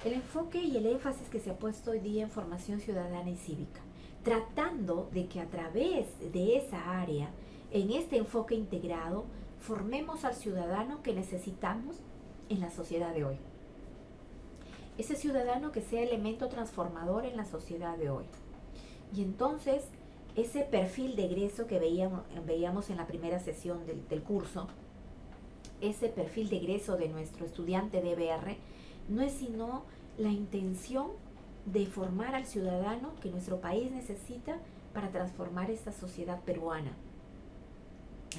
S1: El enfoque y el énfasis que se ha puesto hoy día en formación ciudadana y cívica, tratando de que a través de esa área, en este enfoque integrado, formemos al ciudadano que necesitamos en la sociedad de hoy. Ese ciudadano que sea elemento transformador en la sociedad de hoy. Y entonces, ese perfil de egreso que veíamos en la primera sesión del curso, ese perfil de egreso de nuestro estudiante de EBR, no es sino la intención de formar al ciudadano que nuestro país necesita para transformar esta sociedad peruana.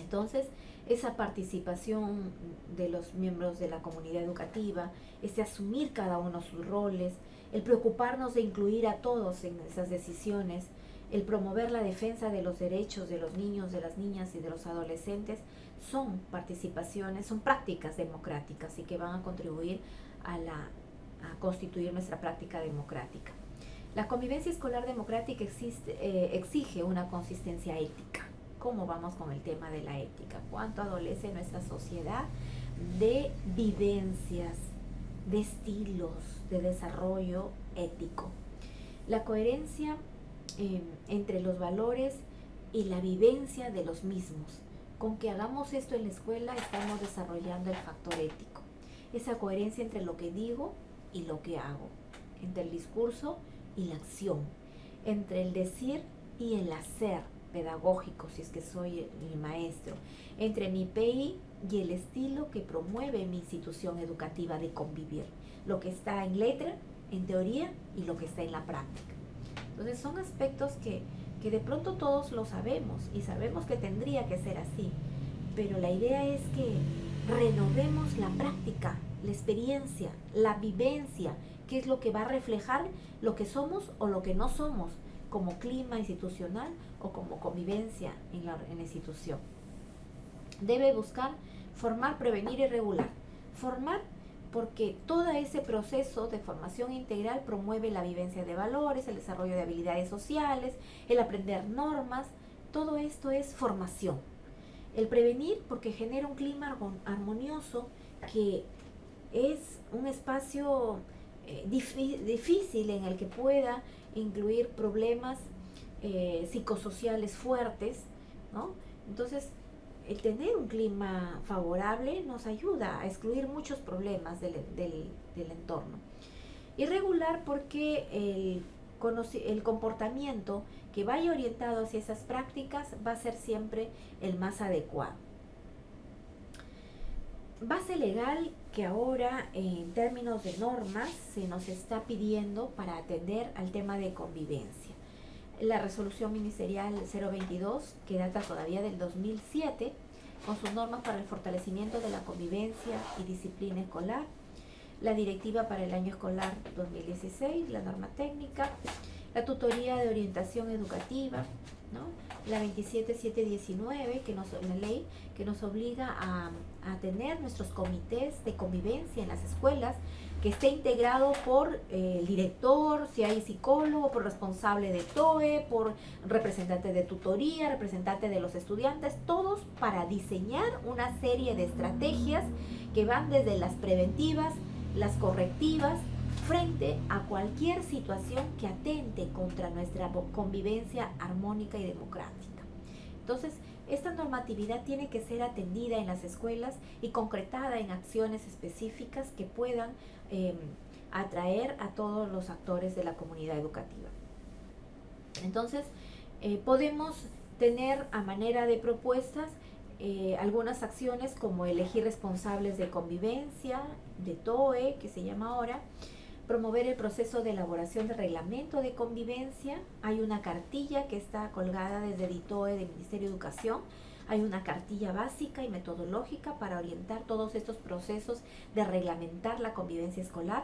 S1: Entonces, esa participación de los miembros de la comunidad educativa, ese asumir cada uno sus roles, el preocuparnos de incluir a todos en esas decisiones, el promover la defensa de los derechos de los niños, de las niñas y de los adolescentes, son participaciones, son prácticas democráticas y que van a contribuir a constituir nuestra práctica democrática. La convivencia escolar democrática exige una consistencia ética. ¿Cómo vamos con el tema de la ética? ¿Cuánto adolece nuestra sociedad de vivencias, de estilos de desarrollo ético? La coherencia entre los valores y la vivencia de los mismos. Con que hagamos esto en la escuela estamos desarrollando el factor ético. Esa coherencia entre lo que digo y lo que hago, entre el discurso y la acción, entre el decir y el hacer pedagógico, si es que soy el maestro, entre mi PI y el estilo que promueve mi institución educativa de convivir, lo que está en letra, en teoría y lo que está en la práctica. Entonces son aspectos que de pronto todos lo sabemos y sabemos que tendría que ser así, pero la idea es que renovemos la práctica, la experiencia, la vivencia, que es lo que va a reflejar lo que somos o lo que no somos como clima institucional o como convivencia en la institución. Debe buscar formar, prevenir y regular. Formar porque todo ese proceso de formación integral promueve la vivencia de valores, el desarrollo de habilidades sociales, el aprender normas. Todo esto es formación. El prevenir porque genera un clima armonioso que es un espacio difícil en el que pueda incluir problemas psicosociales fuertes, ¿no? Entonces, el tener un clima favorable nos ayuda a excluir muchos problemas del entorno. Y regular porque el comportamiento que vaya orientado hacia esas prácticas va a ser siempre el más adecuado. Base legal que ahora en términos de normas se nos está pidiendo para atender al tema de convivencia. La resolución ministerial 022, que data todavía del 2007, con sus normas para el fortalecimiento de la convivencia y disciplina escolar, la directiva para el año escolar 2016, la norma técnica, la tutoría de orientación educativa, ¿no? La 27719, la ley que nos obliga a tener nuestros comités de convivencia en las escuelas, que esté integrado por el director, si hay psicólogo, por responsable de TOE, por representante de tutoría, representante de los estudiantes, todos para diseñar una serie de estrategias que van desde las preventivas, las correctivas, frente a cualquier situación que atente contra nuestra convivencia armónica y democrática. Entonces, esta normatividad tiene que ser atendida en las escuelas y concretada en acciones específicas que puedan atraer a todos los actores de la comunidad educativa. Entonces, podemos tener a manera de propuestas algunas acciones como elegir responsables de convivencia, de TOE, que se llama ahora, promover el proceso de elaboración de reglamento de convivencia. Hay una cartilla que está colgada desde DITOE del Ministerio de Educación. Hay una cartilla básica y metodológica para orientar todos estos procesos de reglamentar la convivencia escolar,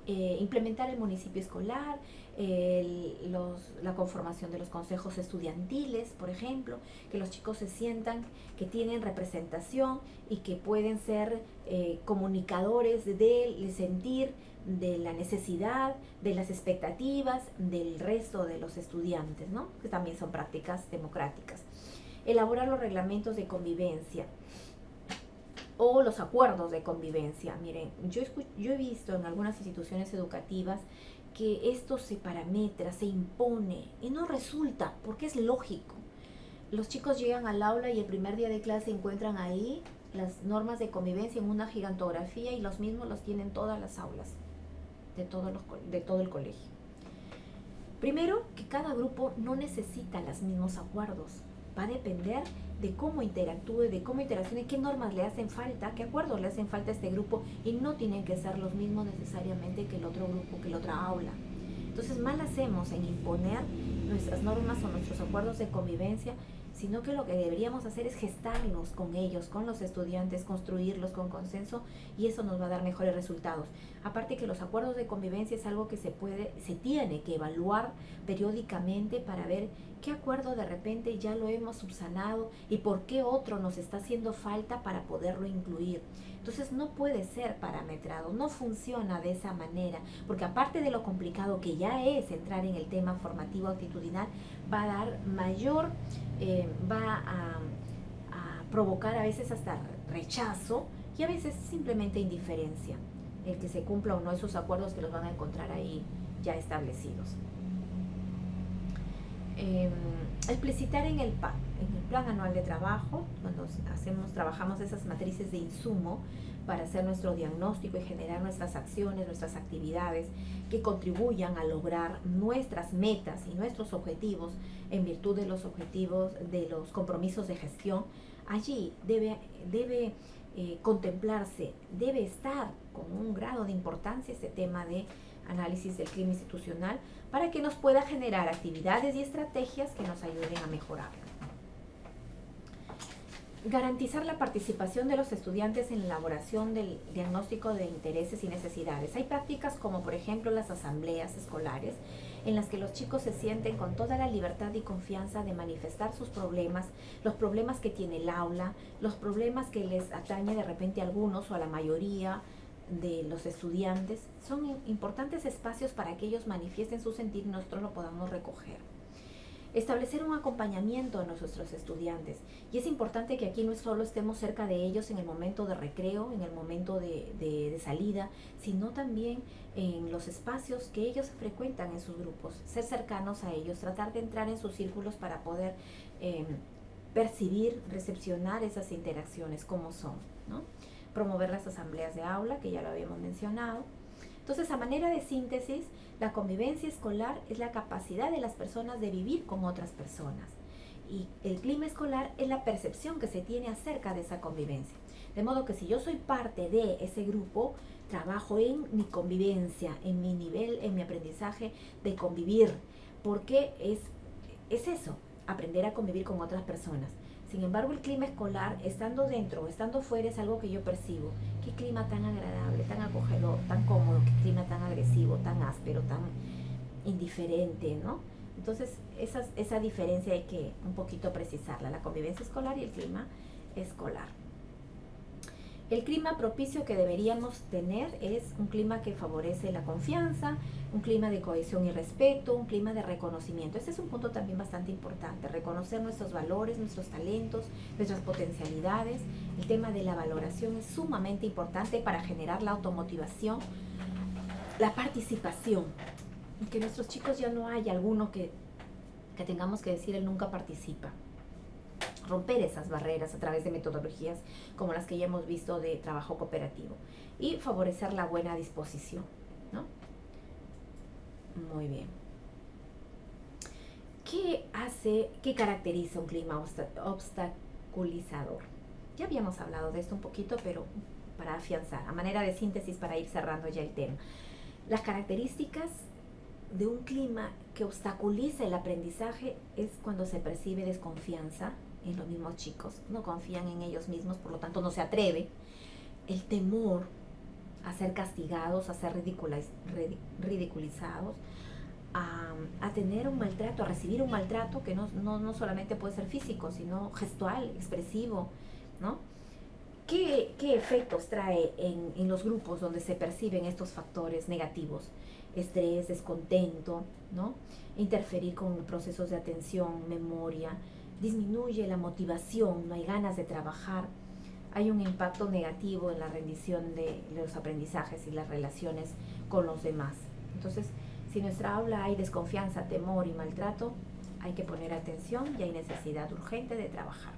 S1: implementar el municipio escolar, la conformación de los consejos estudiantiles, por ejemplo, que los chicos se sientan que tienen representación y que pueden ser comunicadores del sentir, de la necesidad, de las expectativas del resto de los estudiantes, ¿no? Que también son prácticas democráticas. Elaborar los reglamentos de convivencia o los acuerdos de convivencia. Miren, yo he visto en algunas instituciones educativas que esto se parametra, se impone y no resulta, porque es lógico. Los chicos llegan al aula y el primer día de clase encuentran ahí las normas de convivencia en una gigantografía y los mismos los tienen todas las aulas de todo el colegio. Primero, que cada grupo no necesita los mismos acuerdos. Va a depender de cómo interactúe, de cómo interaccione, qué normas le hacen falta, qué acuerdos le hacen falta a este grupo, y no tienen que ser los mismos necesariamente que el otro grupo, que la otra aula. Entonces, mal hacemos en imponer nuestras normas o nuestros acuerdos de convivencia, sino que lo que deberíamos hacer es gestarlos con ellos, con los estudiantes, construirlos con consenso, y eso nos va a dar mejores resultados. Aparte que los acuerdos de convivencia es algo que se tiene que evaluar periódicamente para ver qué acuerdo de repente ya lo hemos subsanado y por qué otro nos está haciendo falta para poderlo incluir. Entonces no puede ser parametrado, no funciona de esa manera, porque aparte de lo complicado que ya es entrar en el tema formativo actitudinal, va a dar mayor, va a provocar a veces hasta rechazo y a veces simplemente indiferencia, el que se cumpla o no esos acuerdos que los van a encontrar ahí ya establecidos. Explicitar en el plan anual de trabajo, cuando trabajamos esas matrices de insumo para hacer nuestro diagnóstico y generar nuestras acciones, nuestras actividades que contribuyan a lograr nuestras metas y nuestros objetivos en virtud de los objetivos de los compromisos de gestión. Allí debe contemplarse, debe estar con un grado de importancia este tema de análisis del clima institucional para que nos pueda generar actividades y estrategias que nos ayuden a mejorar. Garantizar la participación de los estudiantes en la elaboración del diagnóstico de intereses y necesidades. Hay prácticas como por ejemplo las asambleas escolares en las que los chicos se sienten con toda la libertad y confianza de manifestar sus problemas, los problemas que tiene el aula, los problemas que les atañe de repente a algunos o a la mayoría de los estudiantes. Son importantes espacios para que ellos manifiesten su sentir y nosotros lo podamos recoger. Establecer un acompañamiento a nuestros estudiantes, y es importante que aquí no solo estemos cerca de ellos en el momento de recreo, en el momento de salida, sino también en los espacios que ellos frecuentan en sus grupos, ser cercanos a ellos, tratar de entrar en sus círculos para poder percibir, recepcionar esas interacciones como son, ¿no? Promover las asambleas de aula, que ya lo habíamos mencionado. Entonces, a manera de síntesis, la convivencia escolar es la capacidad de las personas de vivir con otras personas. Y el clima escolar es la percepción que se tiene acerca de esa convivencia. De modo que si yo soy parte de ese grupo, trabajo en mi convivencia, en mi nivel, en mi aprendizaje de convivir, porque es eso, aprender a convivir con otras personas. Sin embargo, el clima escolar, estando dentro o estando fuera, es algo que yo percibo. Qué clima tan agradable, tan acogedor, tan cómodo, qué clima tan agresivo, tan áspero, tan indiferente, ¿no? Entonces, esa diferencia hay que un poquito precisarla, la convivencia escolar y el clima escolar. El clima propicio que deberíamos tener es un clima que favorece la confianza, un clima de cohesión y respeto, un clima de reconocimiento. Este es un punto también bastante importante, reconocer nuestros valores, nuestros talentos, nuestras potencialidades. El tema de la valoración es sumamente importante para generar la automotivación, la participación. Que nuestros chicos ya no haya alguno que tengamos que decir él nunca participa. Romper esas barreras a través de metodologías como las que ya hemos visto de trabajo cooperativo y favorecer la buena disposición, ¿no? Muy bien. ¿Qué caracteriza un clima obstaculizador? Ya habíamos hablado de esto un poquito, pero para afianzar, a manera de síntesis para ir cerrando ya el tema. Las características de un clima que obstaculiza el aprendizaje es cuando se percibe desconfianza en los mismos chicos, no confían en ellos mismos, por lo tanto no se atreve, el temor a ser castigados, a ser ridiculizados, a tener un maltrato, a recibir un maltrato que no solamente puede ser físico, sino gestual, expresivo, ¿no? ¿Qué efectos trae en los grupos donde se perciben estos factores negativos? Estrés, descontento, ¿no? Interferir con procesos de atención, memoria, disminuye la motivación, no hay ganas de trabajar, hay un impacto negativo en la rendición de los aprendizajes y las relaciones con los demás. Entonces, si en nuestra aula hay desconfianza, temor y maltrato, hay que poner atención y hay necesidad urgente de trabajar.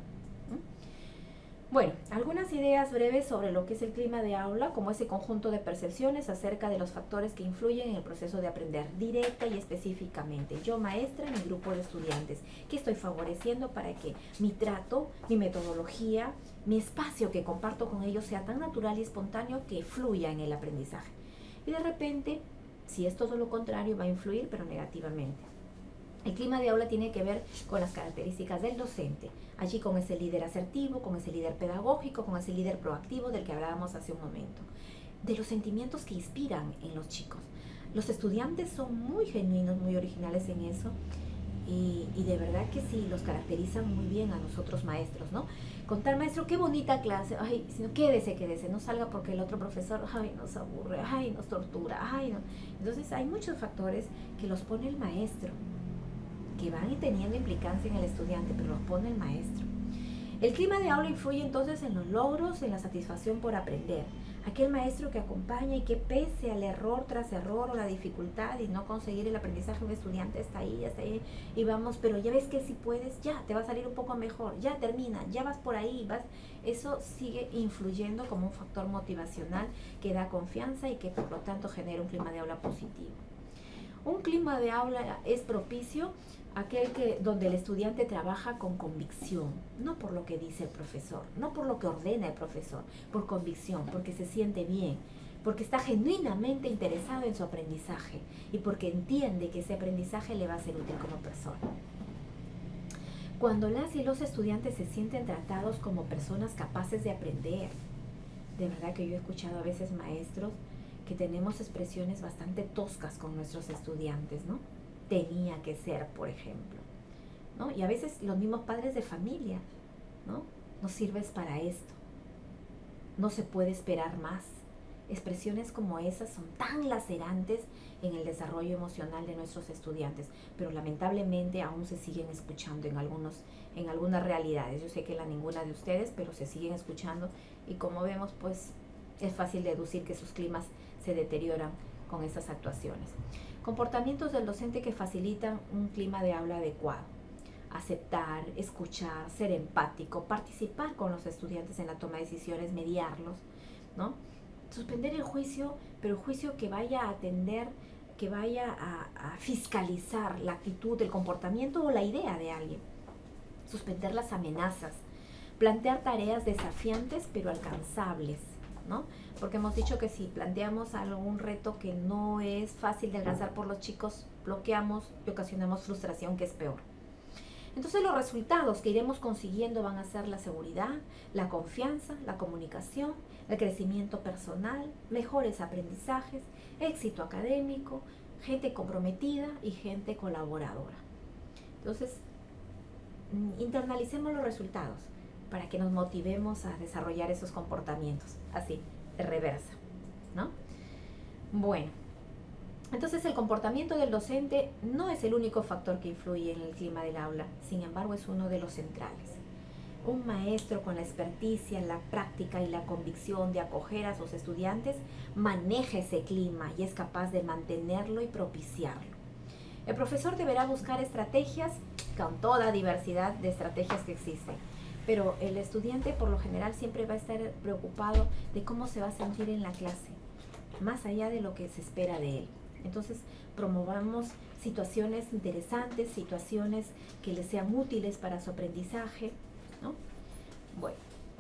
S1: Bueno, algunas ideas breves sobre lo que es el clima de aula, como ese conjunto de percepciones acerca de los factores que influyen en el proceso de aprender, directa y específicamente. Yo, maestra, mi grupo de estudiantes, ¿qué estoy favoreciendo para que mi trato, mi metodología, mi espacio que comparto con ellos sea tan natural y espontáneo que fluya en el aprendizaje? Y de repente, si es todo lo contrario, va a influir, pero negativamente. El clima de aula tiene que ver con las características del docente, allí con ese líder asertivo, con ese líder pedagógico, con ese líder proactivo del que hablábamos hace un momento, de los sentimientos que inspiran en los chicos. Los estudiantes son muy genuinos, muy originales en eso y de verdad que sí, los caracterizan muy bien a nosotros maestros, ¿no? Contar, maestro, qué bonita clase, ay, si no, quédese, no salga porque el otro profesor, ay, nos aburre, ay, nos tortura, ay, no. Entonces hay muchos factores que los pone el maestro, que van teniendo implicancia en el estudiante, pero los pone el maestro. El clima de aula influye entonces en los logros, en la satisfacción por aprender. Aquel maestro que acompaña y que pese al error tras error o la dificultad y no conseguir el aprendizaje de un estudiante está ahí, y vamos, pero ya ves que si puedes, ya te va a salir un poco mejor, ya termina, ya vas por ahí, eso sigue influyendo como un factor motivacional que da confianza y que por lo tanto genera un clima de aula positivo. Un clima de aula es propicio donde el estudiante trabaja con convicción, no por lo que dice el profesor, no por lo que ordena el profesor, por convicción, porque se siente bien, porque está genuinamente interesado en su aprendizaje y porque entiende que ese aprendizaje le va a ser útil como persona. Cuando las y los estudiantes se sienten tratados como personas capaces de aprender, de verdad que yo he escuchado a veces maestros que tenemos expresiones bastante toscas con nuestros estudiantes, ¿no? Tenía que ser, por ejemplo, ¿no? Y a veces los mismos padres de familia, ¿no? No sirves para esto, no se puede esperar más. Expresiones como esas son tan lacerantes en el desarrollo emocional de nuestros estudiantes, pero lamentablemente aún se siguen escuchando en algunas realidades. Yo sé que ninguna de ustedes, pero se siguen escuchando y como vemos, pues es fácil deducir que sus climas se deterioran con esas actuaciones. Comportamientos del docente que facilitan un clima de aula adecuado. Aceptar, escuchar, ser empático, participar con los estudiantes en la toma de decisiones, mediarlos, ¿no? Suspender el juicio, pero el juicio que vaya a atender, que vaya a fiscalizar la actitud, el comportamiento o la idea de alguien. Suspender las amenazas. Plantear tareas desafiantes pero alcanzables, ¿no? Porque hemos dicho que si planteamos algún reto que no es fácil de alcanzar por los chicos, bloqueamos y ocasionamos frustración, que es peor. Entonces los resultados que iremos consiguiendo van a ser la seguridad, la confianza, la comunicación, el crecimiento personal, mejores aprendizajes, éxito académico, gente comprometida y gente colaboradora. Entonces, internalicemos los resultados para que nos motivemos a desarrollar esos comportamientos, así, de reversa, ¿no? Bueno, entonces el comportamiento del docente no es el único factor que influye en el clima del aula, sin embargo es uno de los centrales. Un maestro con la experticia, la práctica y la convicción de acoger a sus estudiantes maneja ese clima y es capaz de mantenerlo y propiciarlo. El profesor deberá buscar estrategias con toda diversidad de estrategias que existen, pero el estudiante por lo general siempre va a estar preocupado de cómo se va a sentir en la clase, más allá de lo que se espera de él. Entonces, promovamos situaciones interesantes, situaciones que les sean útiles para su aprendizaje, ¿no? Bueno,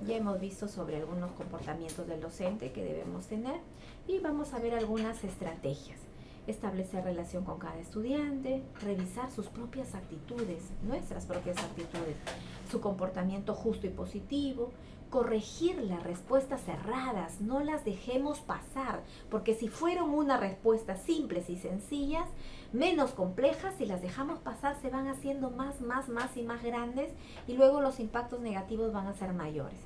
S1: ya hemos visto sobre algunos comportamientos del docente que debemos tener y vamos a ver algunas estrategias. Establecer relación con cada estudiante, revisar sus propias actitudes, nuestras propias actitudes, su comportamiento justo y positivo, corregir las respuestas erradas, no las dejemos pasar, porque si fueron unas respuestas simples y sencillas, menos complejas, si las dejamos pasar se van haciendo más y más grandes y luego los impactos negativos van a ser mayores.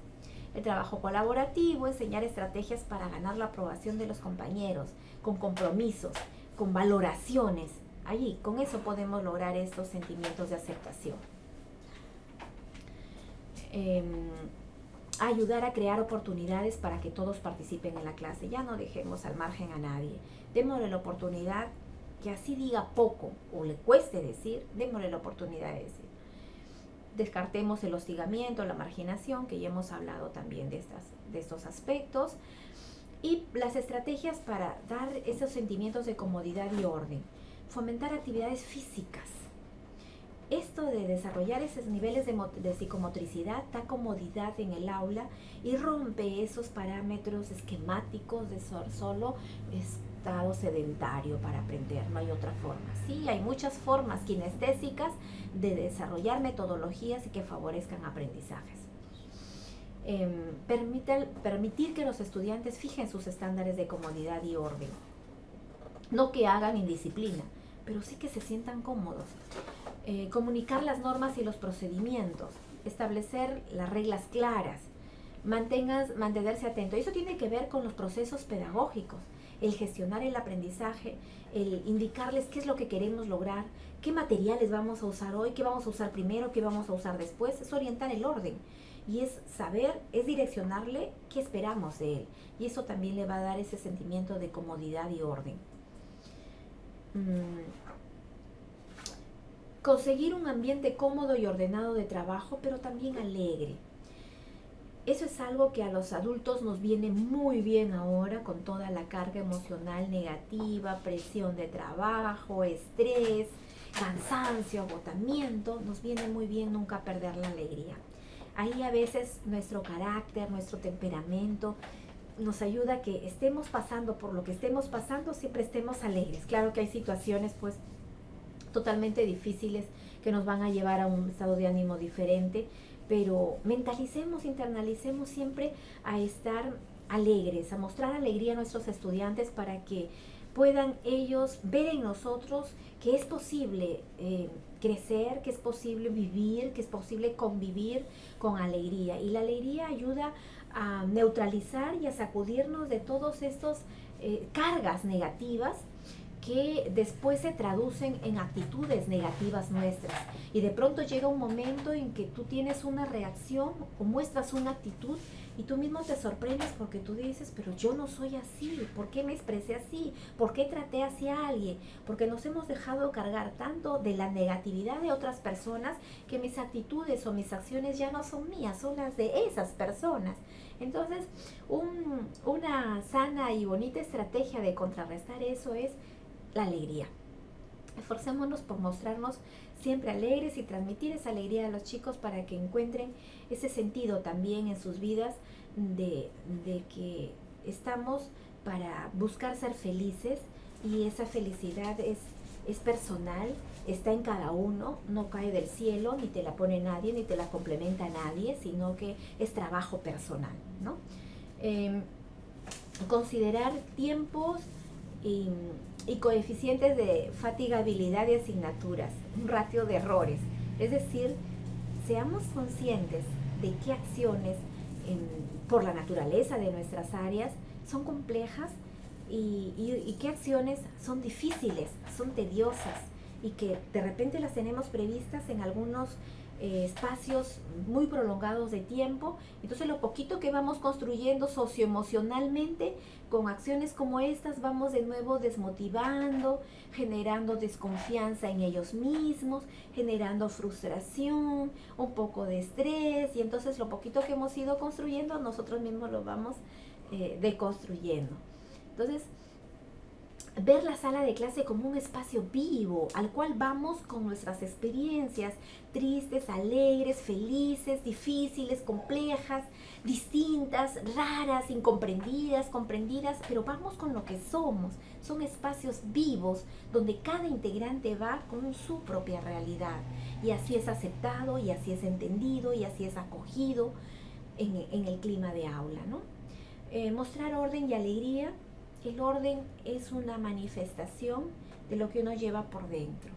S1: El trabajo colaborativo, enseñar estrategias para ganar la aprobación de los compañeros, con compromisos, con valoraciones. Allí, con eso podemos lograr estos sentimientos de aceptación. Ayudar a crear oportunidades para que todos participen en la clase. Ya no dejemos al margen a nadie. Démosle la oportunidad, que así diga poco o le cueste decir, démosle la oportunidad de decir. Descartemos el hostigamiento, la marginación, que ya hemos hablado también de estos aspectos. Y las estrategias para dar esos sentimientos de comodidad y orden. Fomentar actividades físicas. Esto de desarrollar esos niveles de psicomotricidad da comodidad en el aula y rompe esos parámetros esquemáticos de solo estado sedentario para aprender. No hay otra forma. Sí, hay muchas formas kinestésicas de desarrollar metodologías y que favorezcan aprendizajes. Permitir que los estudiantes fijen sus estándares de comodidad y orden. No que hagan indisciplina, pero sí que se sientan cómodos. Comunicar las normas y los procedimientos, establecer las reglas claras, mantenerse atento. Eso tiene que ver con los procesos pedagógicos, el gestionar el aprendizaje, el indicarles qué es lo que queremos lograr, qué materiales vamos a usar hoy, qué vamos a usar primero, qué vamos a usar después. Es orientar el orden y es saber, es direccionarle qué esperamos de él. Y eso también le va a dar ese sentimiento de comodidad y orden. Conseguir un ambiente cómodo y ordenado de trabajo, pero también alegre. Eso es algo que a los adultos nos viene muy bien ahora con toda la carga emocional negativa, presión de trabajo, estrés, cansancio, agotamiento. Nos viene muy bien nunca perder la alegría. Ahí a veces nuestro carácter, nuestro temperamento nos ayuda a que estemos pasando por lo que estemos pasando, siempre estemos alegres. Claro que hay situaciones pues totalmente difíciles que nos van a llevar a un estado de ánimo diferente, pero mentalicemos, internalicemos siempre a estar alegres, a mostrar alegría a nuestros estudiantes para que puedan ellos ver en nosotros que es posible crecer, que es posible vivir, que es posible convivir con alegría. Y la alegría ayuda a neutralizar y a sacudirnos de todos estos cargas negativas que después se traducen en actitudes negativas nuestras. Y de pronto llega un momento en que tú tienes una reacción o muestras una actitud y tú mismo te sorprendes porque tú dices, pero yo no soy así, ¿por qué me expresé así? ¿Por qué traté así a alguien? Porque nos hemos dejado cargar tanto de la negatividad de otras personas que mis actitudes o mis acciones ya no son mías, son las de esas personas. Entonces, una sana y bonita estrategia de contrarrestar eso es la alegría. Esforcémonos por mostrarnos siempre alegres y transmitir esa alegría a los chicos para que encuentren ese sentido también en sus vidas de que estamos para buscar ser felices, y esa felicidad es personal, está en cada uno, no cae del cielo, ni te la pone nadie, ni te la complementa nadie, sino que es trabajo personal, ¿no? Considerar tiempos y coeficientes de fatigabilidad de asignaturas, un ratio de errores. Es decir, seamos conscientes de qué acciones, por la naturaleza de nuestras áreas, son complejas y qué acciones son difíciles, son tediosas y que de repente las tenemos previstas en algunos espacios muy prolongados de tiempo. Entonces lo poquito que vamos construyendo socioemocionalmente con acciones como estas, vamos de nuevo desmotivando, generando desconfianza en ellos mismos, generando frustración, un poco de estrés, y entonces lo poquito que hemos ido construyendo nosotros mismos lo vamos deconstruyendo. Entonces, ver la sala de clase como un espacio vivo al cual vamos con nuestras experiencias tristes, alegres, felices, difíciles, complejas, distintas, raras, incomprendidas, comprendidas, pero vamos con lo que somos. Son espacios vivos donde cada integrante va con su propia realidad, y así es aceptado, y así es entendido, y así es acogido en el clima de aula, ¿no? Mostrar orden y alegría. El orden es una manifestación de lo que uno lleva por dentro.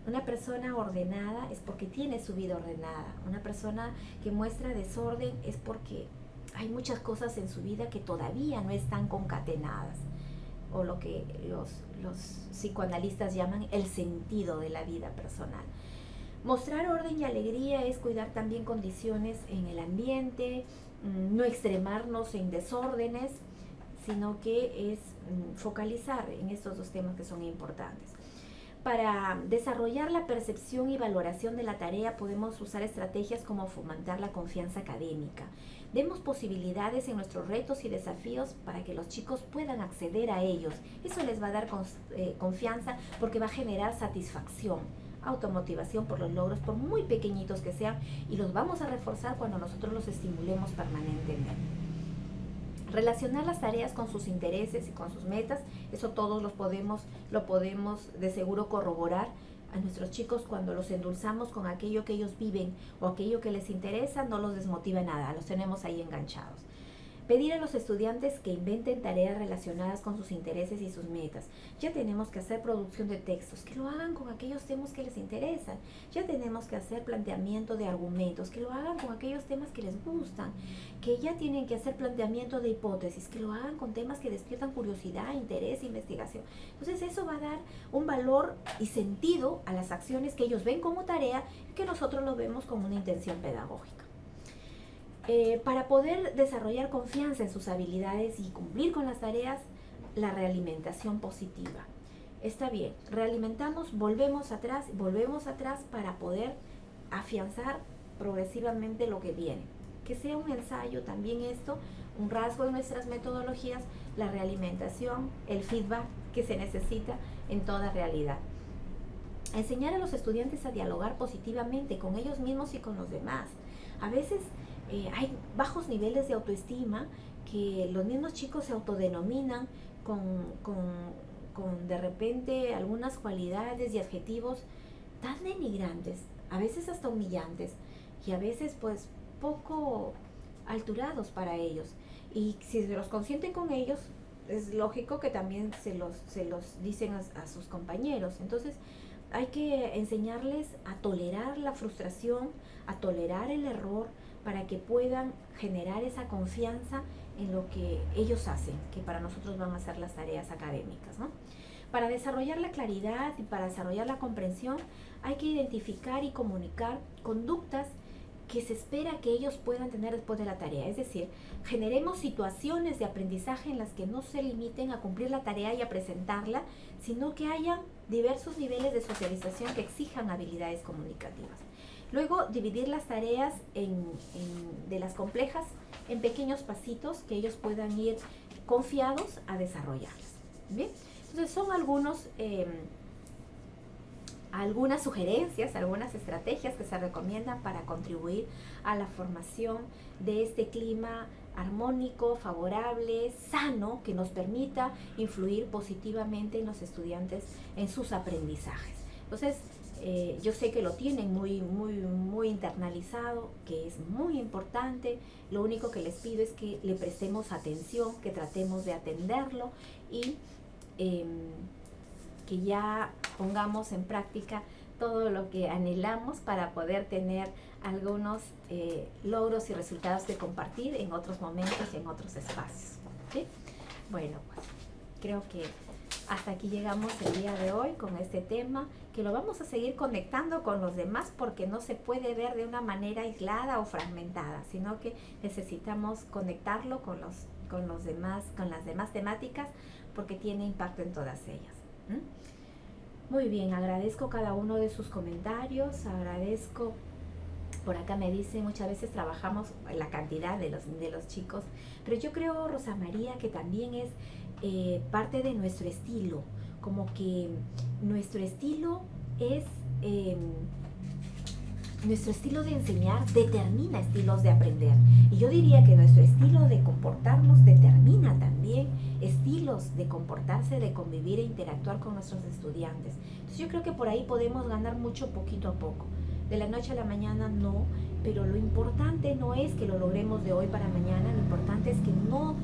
S1: Una persona ordenada es porque tiene su vida ordenada. Una persona que muestra desorden es porque hay muchas cosas en su vida que todavía no están concatenadas, o lo que los psicoanalistas llaman el sentido de la vida personal. Mostrar orden y alegría es cuidar también condiciones en el ambiente, no extremarnos en desórdenes, sino que es focalizar en estos dos temas que son importantes. Para desarrollar la percepción y valoración de la tarea podemos usar estrategias como fomentar la confianza académica. Demos posibilidades en nuestros retos y desafíos para que los chicos puedan acceder a ellos. Eso les va a dar confianza, porque va a generar satisfacción, automotivación por los logros, por muy pequeñitos que sean, y los vamos a reforzar cuando nosotros los estimulemos permanentemente. Relacionar las tareas con sus intereses y con sus metas, eso todos lo podemos de seguro corroborar a nuestros chicos. Cuando los endulzamos con aquello que ellos viven o aquello que les interesa, no los desmotiva nada, los tenemos ahí enganchados. Pedir a los estudiantes que inventen tareas relacionadas con sus intereses y sus metas. Ya tenemos que hacer producción de textos, que lo hagan con aquellos temas que les interesan. Ya tenemos que hacer planteamiento de argumentos, que lo hagan con aquellos temas que les gustan. Que ya tienen que hacer planteamiento de hipótesis, que lo hagan con temas que despiertan curiosidad, interés, investigación. Entonces eso va a dar un valor y sentido a las acciones que ellos ven como tarea y que nosotros lo vemos como una intención pedagógica. Para poder desarrollar confianza en sus habilidades y cumplir con las tareas, la realimentación positiva. Está bien, realimentamos, volvemos atrás para poder afianzar progresivamente lo que viene. Que sea un ensayo también esto, un rasgo de nuestras metodologías, la realimentación, el feedback que se necesita en toda realidad. Enseñar a los estudiantes a dialogar positivamente con ellos mismos y con los demás. A veces hay bajos niveles de autoestima, que los mismos chicos se autodenominan con de repente algunas cualidades y adjetivos tan denigrantes, a veces hasta humillantes, y a veces pues poco alturados para ellos. Y si se los consienten con ellos, es lógico que también se los dicen a sus compañeros. Entonces hay que enseñarles a tolerar la frustración, a tolerar el error, para que puedan generar esa confianza en lo que ellos hacen, que para nosotros van a ser las tareas académicas, ¿no? Para desarrollar la claridad y para desarrollar la comprensión, hay que identificar y comunicar conductas que se espera que ellos puedan tener después de la tarea. Es decir, generemos situaciones de aprendizaje en las que no se limiten a cumplir la tarea y a presentarla, sino que haya diversos niveles de socialización que exijan habilidades comunicativas. Luego, dividir las tareas de las complejas en pequeños pasitos que ellos puedan ir confiados a desarrollarlas. ¿Bien? Entonces, son algunas sugerencias, algunas estrategias que se recomiendan para contribuir a la formación de este clima armónico, favorable, sano, que nos permita influir positivamente en los estudiantes en sus aprendizajes. Entonces, yo sé que lo tienen muy internalizado, que es muy importante. Lo único que les pido es que le prestemos atención, que tratemos de atenderlo y que ya pongamos en práctica todo lo que anhelamos para poder tener algunos logros y resultados que compartir en otros momentos y en otros espacios. ¿Sí? Bueno, pues creo que hasta aquí llegamos el día de hoy con este tema, que lo vamos a seguir conectando con los demás porque no se puede ver de una manera aislada o fragmentada, sino que necesitamos conectarlo con las demás temáticas porque tiene impacto en todas ellas. Muy bien, agradezco cada uno de sus comentarios, agradezco, por acá me dicen, muchas veces trabajamos la cantidad de los chicos, pero yo creo, Rosa María, que también es parte de nuestro estilo, como que nuestro estilo es, nuestro estilo de enseñar determina estilos de aprender, y yo diría que nuestro estilo de comportarnos determina también estilos de comportarse, de convivir e interactuar con nuestros estudiantes. Entonces yo creo que por ahí podemos ganar mucho poquito a poco. De la noche a la mañana no, pero lo importante no es que lo logremos de hoy para mañana, lo importante es que no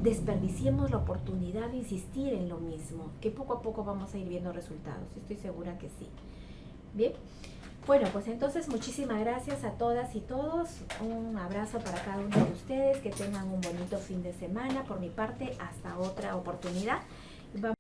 S1: desperdiciemos la oportunidad de insistir en lo mismo, que poco a poco vamos a ir viendo resultados, estoy segura que sí. Bien, bueno, pues entonces muchísimas gracias a todas y todos, un abrazo para cada uno de ustedes, que tengan un bonito fin de semana. Por mi parte, hasta otra oportunidad. Vamos.